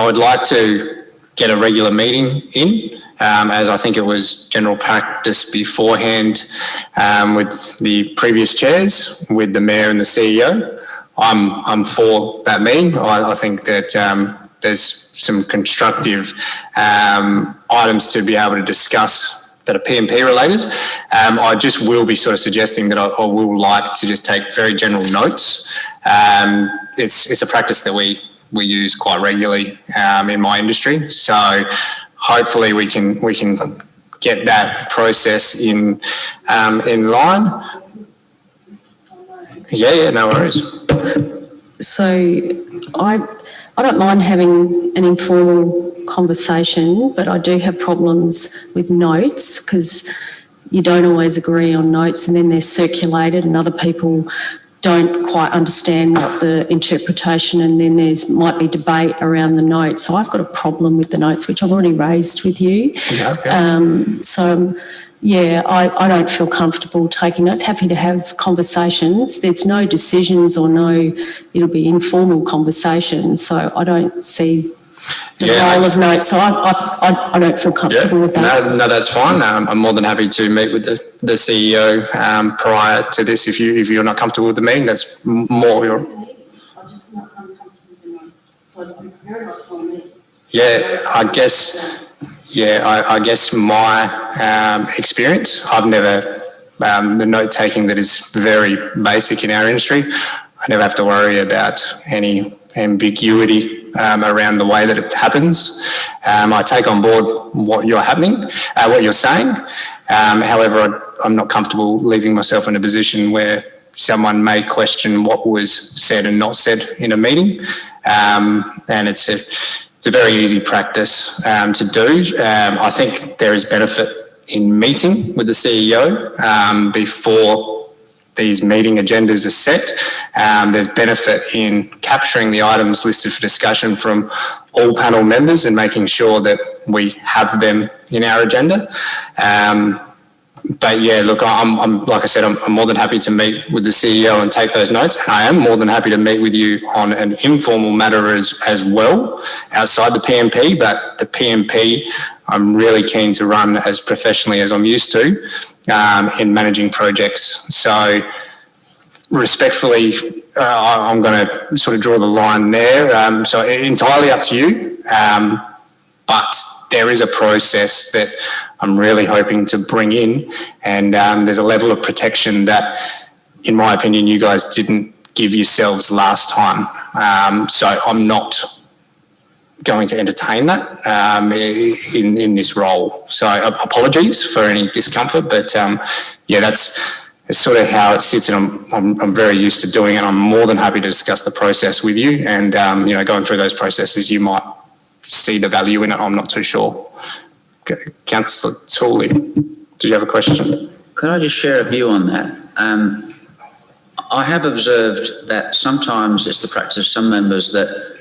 [SPEAKER 1] would like to get a regular meeting in, as I think it was general practice beforehand with the previous chairs, with the mayor and the CEO. I'm for that meeting. I think that there's some constructive items to be able to discuss that are PMP related. I just will be sort of suggesting that I will like to just take very general notes. It's a practice that we use quite regularly in my industry. So hopefully we can get that process in line. Yeah, no worries.
[SPEAKER 4] So I don't mind having an informal conversation, but I do have problems with notes because you don't always agree on notes, and then they're circulated and other people don't quite understand what the interpretation, and then might be debate around the notes. So I've got a problem with the notes, which I've already raised with you.
[SPEAKER 1] Yeah, okay.
[SPEAKER 4] I don't feel comfortable taking notes. Happy to have conversations. There's no decisions or it'll be informal conversations. So I don't see the role of notes. So I don't feel comfortable with that.
[SPEAKER 1] No, that's fine. I'm more than happy to meet with the CEO prior to this. If you're not comfortable with the meeting, that's more your...
[SPEAKER 4] I'm just not uncomfortable with the notes. So I'm very much for me.
[SPEAKER 1] Yeah, I guess my experience, I've never, the note taking that is very basic in our industry, I never have to worry about any ambiguity around the way that it happens. I take on board what you're saying, However, I'm not comfortable leaving myself in a position where someone may question what was said and not said in a meeting. And it's a very easy practice to do. I think there is benefit in meeting with the CEO before these meeting agendas are set. There's benefit in capturing the items listed for discussion from all panel members and making sure that we have them in our agenda. But yeah, look, I'm like I said, I'm more than happy to meet with the CEO and take those notes. And I am more than happy to meet with you on an informal matter as well outside the PMP. But the PMP, I'm really keen to run as professionally as I'm used to in managing projects. So respectfully, I'm going to sort of draw the line there. So entirely up to you. But there is a process that I'm really hoping to bring in, and there's a level of protection that, in my opinion, you guys didn't give yourselves last time. So I'm not going to entertain that in this role. So apologies for any discomfort, but yeah, that's sort of how it sits, and I'm very used to doing it. I'm more than happy to discuss the process with you, and you know, going through those processes, you might see the value in it. I'm not too sure. Councillor Tooley, did you have a question?
[SPEAKER 2] Could I just share a view on that? I have observed that sometimes it's the practice of some members that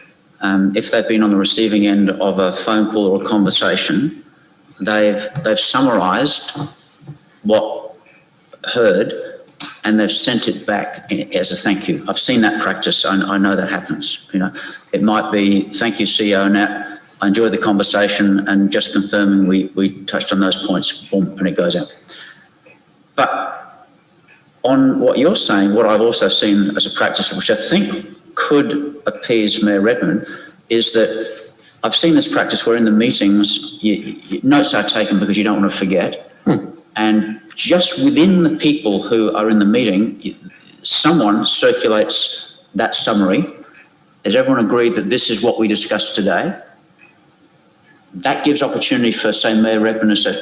[SPEAKER 2] if they've been on the receiving end of a phone call or a conversation, they've summarised what heard and they've sent it back as a thank you. I've seen that practice. I know that happens. You know, it might be thank you, CEO Nat. I enjoyed the conversation and just confirming we touched on those points, boom, and it goes out. But on what you're saying, what I've also seen as a practice, which I think could appease Mayor Redmond, is that I've seen this practice where in the meetings, notes are taken because you don't want to forget. And just within the people who are in the meeting, someone circulates that summary. Has everyone agreed that this is what we discussed today? That gives opportunity for, say, Mayor Redmond to say,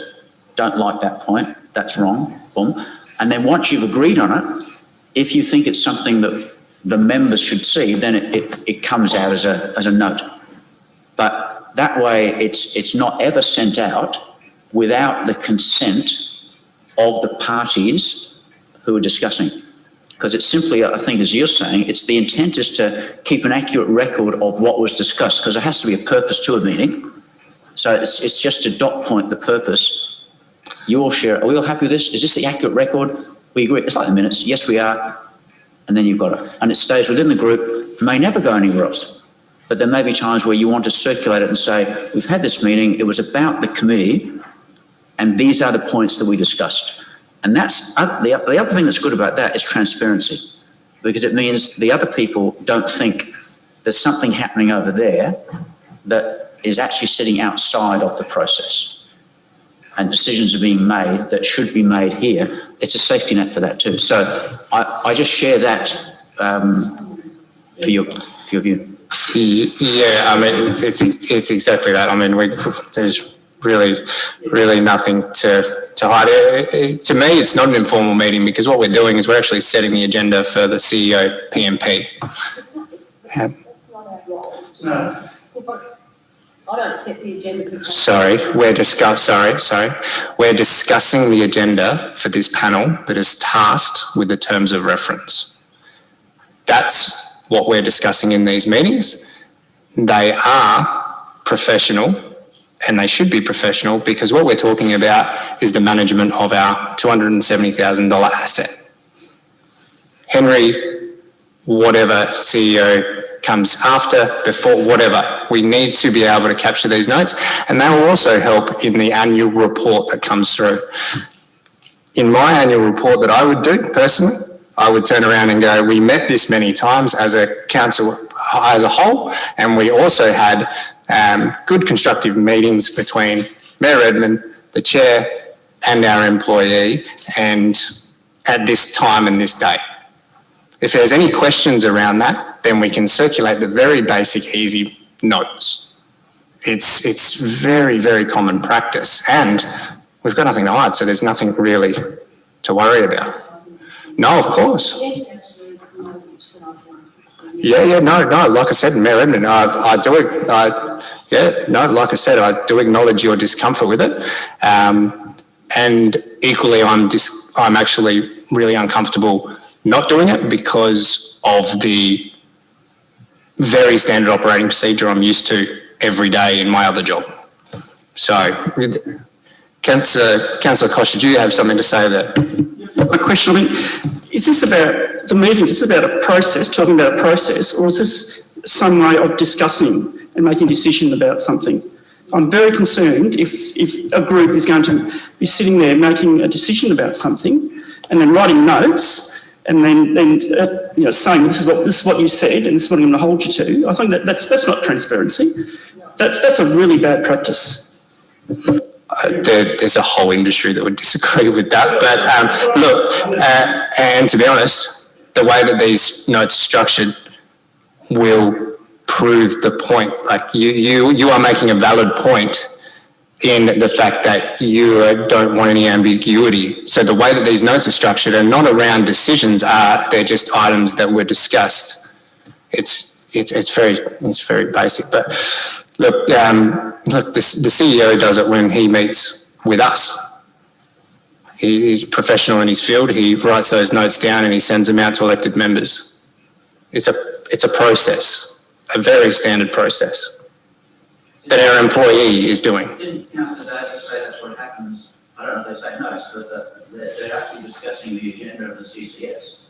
[SPEAKER 2] don't like that point, that's wrong, boom. And then once you've agreed on it, if you think it's something that the members should see, then it comes out as a note. But that way, it's not ever sent out without the consent of the parties who are discussing. Because it's simply, I think, as you're saying, it's the intent is to keep an accurate record of what was discussed, because there has to be a purpose to a meeting. So it's just to dot point the purpose. You all share, are we all happy with this? Is this the accurate record? We agree. It's like the minutes. Yes, we are. And then you've got it. And it stays within the group. It may never go anywhere else. But there may be times where you want to circulate it and say, we've had this meeting. It was about the committee. And these are the points that we discussed. And that's the other thing that's good about that is transparency, because it means the other people don't think there's something happening over there that is actually sitting outside of the process, and decisions are being made that should be made here. It's a safety net for that too. So I just share that for your view.
[SPEAKER 1] Yeah, I mean, it's exactly that. I mean, there's really nothing to hide. To me, it's not an informal meeting, because what we're doing is we're actually setting the agenda for the CEO PMP.
[SPEAKER 4] That's not our role. No. I don't set the agenda.
[SPEAKER 1] Sorry, we're discussing the agenda for this panel that is tasked with the terms of reference. That's what we're discussing in these meetings. They are professional, and they should be professional, because what we're talking about is the management of our $270,000 asset. Henry, whatever CEO comes after, before, whatever, we need to be able to capture these notes, and that will also help in the annual report that comes through. In my annual report that I would do personally, I would turn around and go, we met this many times as a council as a whole, and we also had good constructive meetings between Mayor Redmond, the chair, and our employee, and at this time and this date. If there's any questions around that, then we can circulate the very basic, easy notes. It's very, very common practice. And We've got nothing to hide, so there's nothing really to worry about. No, of course. Yeah, no, like I said, Mayor Edmund, like I said, I do acknowledge your discomfort with it. And equally, I'm actually really uncomfortable not doing it because of the very standard operating procedure I'm used to every day in my other job. So, Councillor Koch, did you have something to say there?
[SPEAKER 5] My question, is this about the meeting? Is this about a process, talking about a process, or is this some way of discussing and making a decision about something? I'm very concerned if a group is going to be sitting there making a decision about something and then writing notes and then saying this is what you said and this is what I'm going to hold you to. I think that's not transparency. That's a really bad practice.
[SPEAKER 1] There's a whole industry that would disagree with that. But look, and to be honest, the way that these notes are structured will prove the point. Like you are making a valid point in the fact that you don't want any ambiguity. So the way that these notes are structured are not around decisions, they're just items that were discussed. It's very basic. But look, the CEO does it when he meets with us. He's professional in his field. He writes those notes down and he sends them out to elected members. It's a process, a very standard process that our employee is doing.
[SPEAKER 2] Didn't Councillor Davies say that's what happens? I don't know if they say notes, but they're actually discussing the agenda of the CCS.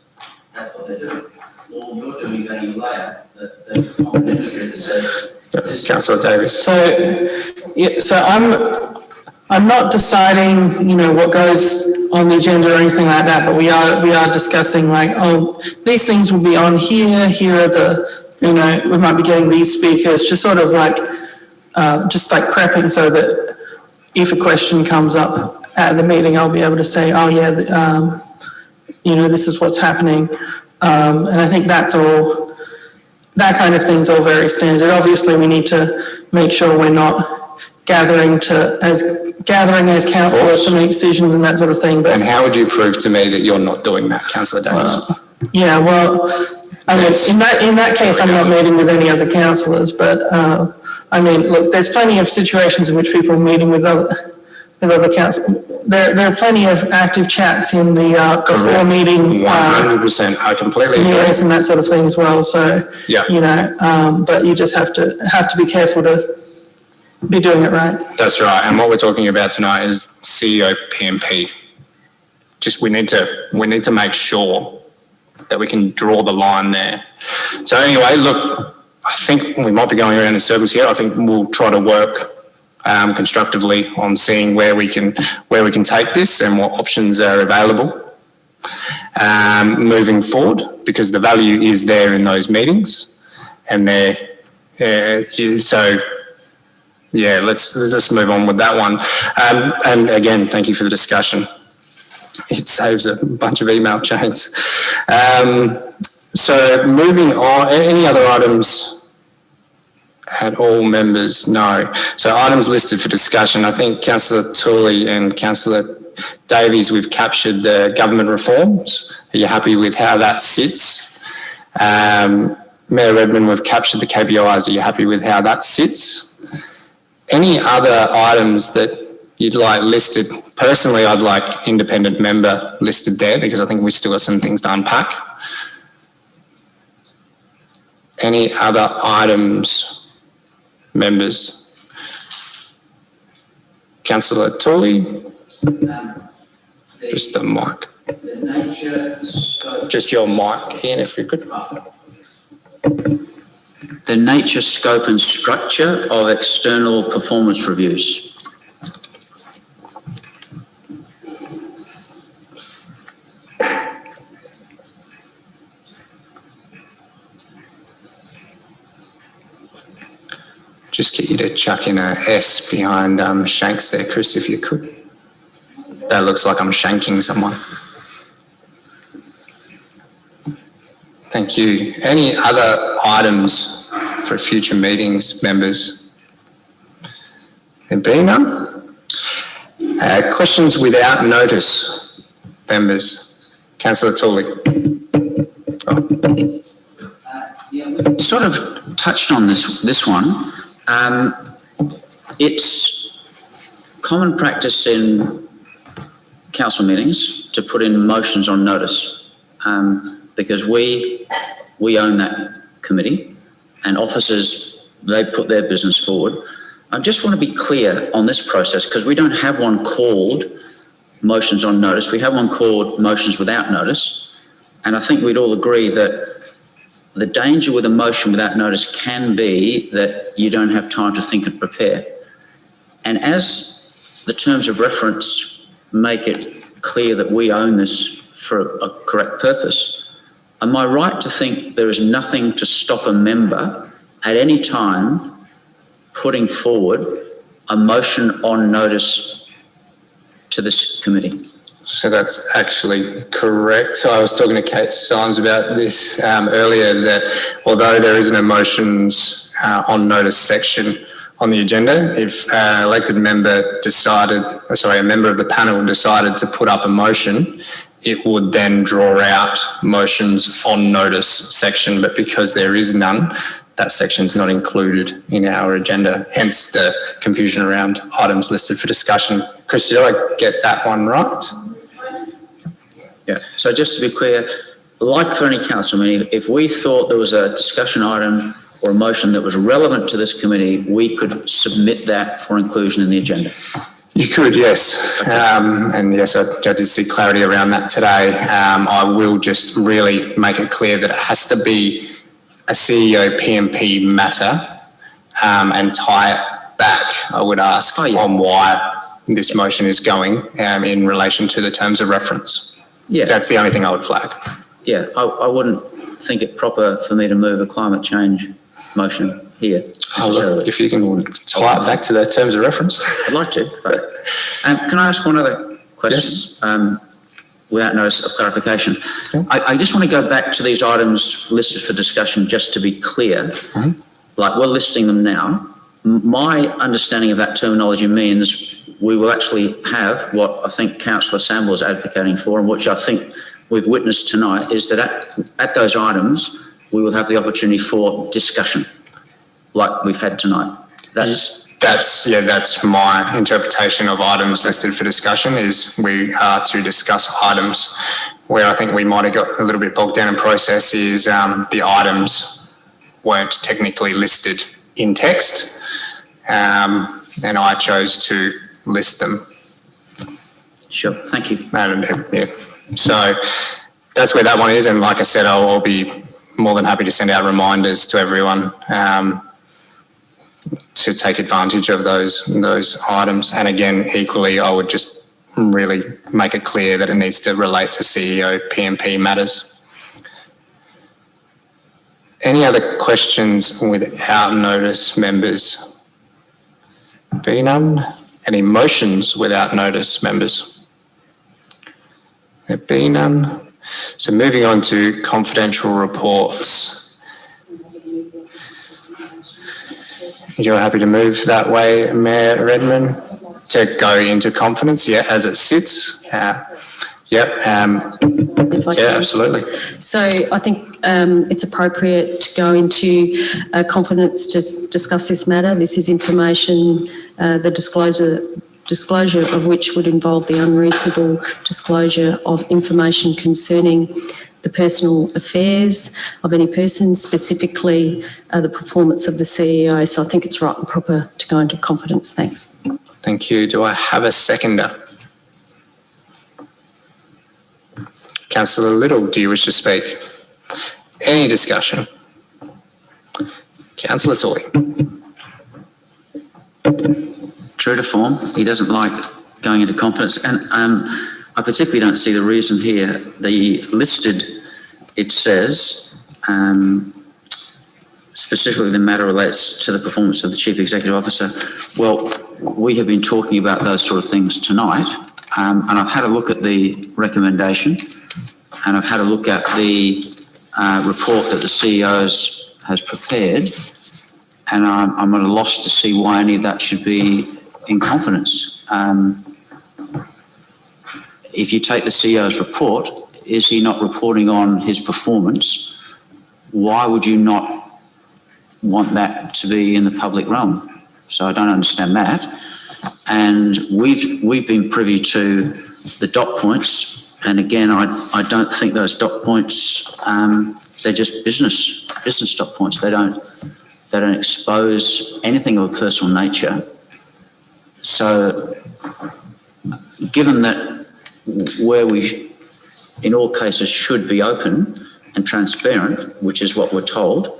[SPEAKER 2] That's what they're doing. All you're doing is adding a layer that says.
[SPEAKER 1] Yes, Councillor Davies.
[SPEAKER 8] So I'm not deciding, what goes on the agenda or anything like that, but we are discussing these things will be on here. Here are the, we might be getting these speakers, just sort of prepping so that if a question comes up at the meeting, I'll be able to say, oh yeah, this is what's happening. And I think that's all. That kind of thing's all very standard. Obviously, we need to make sure we're not gathering as councillors to make decisions and that sort of thing. But
[SPEAKER 1] and how would you prove to me that you're not doing that, Councillor Davies?
[SPEAKER 8] In that case, I'm not meeting with any other councillors. But look, there's plenty of situations in which people are meeting with other council. There are plenty of active chats in the before meeting.
[SPEAKER 1] 100%. I completely agree.
[SPEAKER 8] Yes, and that sort of thing as well. So
[SPEAKER 1] yeah,
[SPEAKER 8] but you just have to be careful to be doing it right.
[SPEAKER 1] That's right. And what we're talking about tonight is CEO PMP. We need to make sure that we can draw the line there. So anyway, look, I think we might be going around in circles here. I think we'll try to work constructively on seeing where we can take this and what options are available moving forward, because the value is there in those meetings, and let's move on with that one. And again, thank you for the discussion. It saves a bunch of email chains. So moving on, any other items? At all members? No. So items listed for discussion. I think Councillor Tooley and Councillor Davies, we've captured the government reforms. Are you happy with how that sits? Mayor Redmond, we've captured the KPIs. Are you happy with how that sits? Any other items that you'd like listed? Personally, I'd like independent member listed there because I think we still have some things to unpack. Any other items? Members? Councillor Tooley? Just the mic. Just your mic, Ian, if you could.
[SPEAKER 2] The nature, scope and structure of external performance reviews.
[SPEAKER 1] Just get you to chuck in a S behind Shanks there, Chris, if you could. That looks like I'm shanking someone. Thank you. Any other items for future meetings, members? There being none? Questions without notice, members? Councillor Tooley.
[SPEAKER 2] Sort of touched on this one. It's common practice in council meetings to put in motions on notice because we own that committee and officers, they put their business forward. I just want to be clear on this process because we don't have one called motions on notice. We have one called motions without notice. And I think we'd all agree that the danger with a motion without notice can be that you don't have time to think and prepare. And as the terms of reference make it clear that we own this for a correct purpose, am I right to think there is nothing to stop a member at any time putting forward a motion on notice to this committee?
[SPEAKER 1] So that's actually correct. I was talking to Kate Symes about this earlier, that although there isn't a motions on notice section on the agenda, if an elected member decided, a member of the panel decided to put up a motion, it would then draw out motions on notice section, but because there is none, that section is not included in our agenda, hence the confusion around items listed for discussion. Chris, did I get that one right?
[SPEAKER 2] Yeah, so just to be clear, like for any council meeting, if we thought there was a discussion item or a motion that was relevant to this committee, we could submit that for inclusion in the agenda.
[SPEAKER 1] You could, yes. Okay. And yes, I did see clarity around that today. I will just really make it clear that it has to be a CEO PMP matter and tie it back, I would ask, on why this motion is going in relation to the terms of reference. Yeah. That's the only thing I would flag.
[SPEAKER 2] Yeah, I wouldn't think it proper for me to move a climate change motion here.
[SPEAKER 1] Look, if you can tie it back to the terms of reference.
[SPEAKER 2] I'd like to. But, can I ask one other question? Yes. Without notice of clarification. Okay. I just want to go back to these items listed for discussion just to be clear. Mm-hmm. Like we're listing them now. My understanding of that terminology means we will actually have what I think Councillor Samble is advocating for, and which I think we've witnessed tonight, is that at those items, we will have the opportunity for discussion like we've had tonight.
[SPEAKER 1] That's my interpretation of items listed for discussion, is we are to discuss items. Where I think we might have got a little bit bogged down in process is the items weren't technically listed in text, and I chose to list them.
[SPEAKER 2] Sure, thank you.
[SPEAKER 1] Yeah. So that's where that one is, and like I said, I'll be more than happy to send out reminders to everyone to take advantage of those items. And again, equally, I would just really make it clear that it needs to relate to CEO PMP matters. Any other questions without notice, members? Be none. Any motions without notice, members? There be none. So moving on to confidential reports. You're happy to move that way, Mayor Redmond, to go into confidence, as it sits? Absolutely.
[SPEAKER 4] So I think it's appropriate to go into confidence to discuss this matter. This is information, the disclosure of which would involve the unreasonable disclosure of information concerning the personal affairs of any person, specifically the performance of the CEO. So I think it's right and proper to go into confidence. Thanks.
[SPEAKER 1] Thank you. Do I have a seconder? Councillor Little, do you wish to speak? Any discussion? Councillor Toy.
[SPEAKER 2] True to form, he doesn't like going into confidence, and I particularly don't see the reason here. The listed, it says, specifically the matter relates to the performance of the Chief Executive Officer. Well, we have been talking about those sort of things tonight, and I've had a look at the recommendation, and I've had a look at the report that the CEO has prepared, and I'm at a loss to see why any of that should be in confidence. if you take the CEO's report, is he not reporting on his performance? Why would you not want that to be in the public realm? So I don't understand that. And we've been privy to the dot points, and again, I don't think those dot points, they're just business dot points. They don't expose anything of a personal nature. So given that where we, in all cases, should be open and transparent, which is what we're told,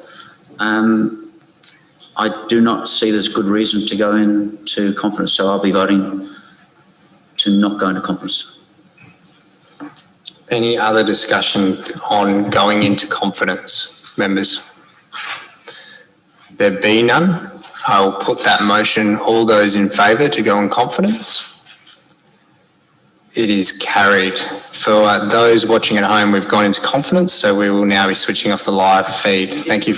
[SPEAKER 2] I do not see there's good reason to go into confidence. So I'll be voting to not go into confidence.
[SPEAKER 1] Any other discussion on going into confidence, members? There be none. I'll put that motion. All those in favour to go in confidence? It is carried. For those watching at home, we've gone into confidence, so we will now be switching off the live feed. Thank you.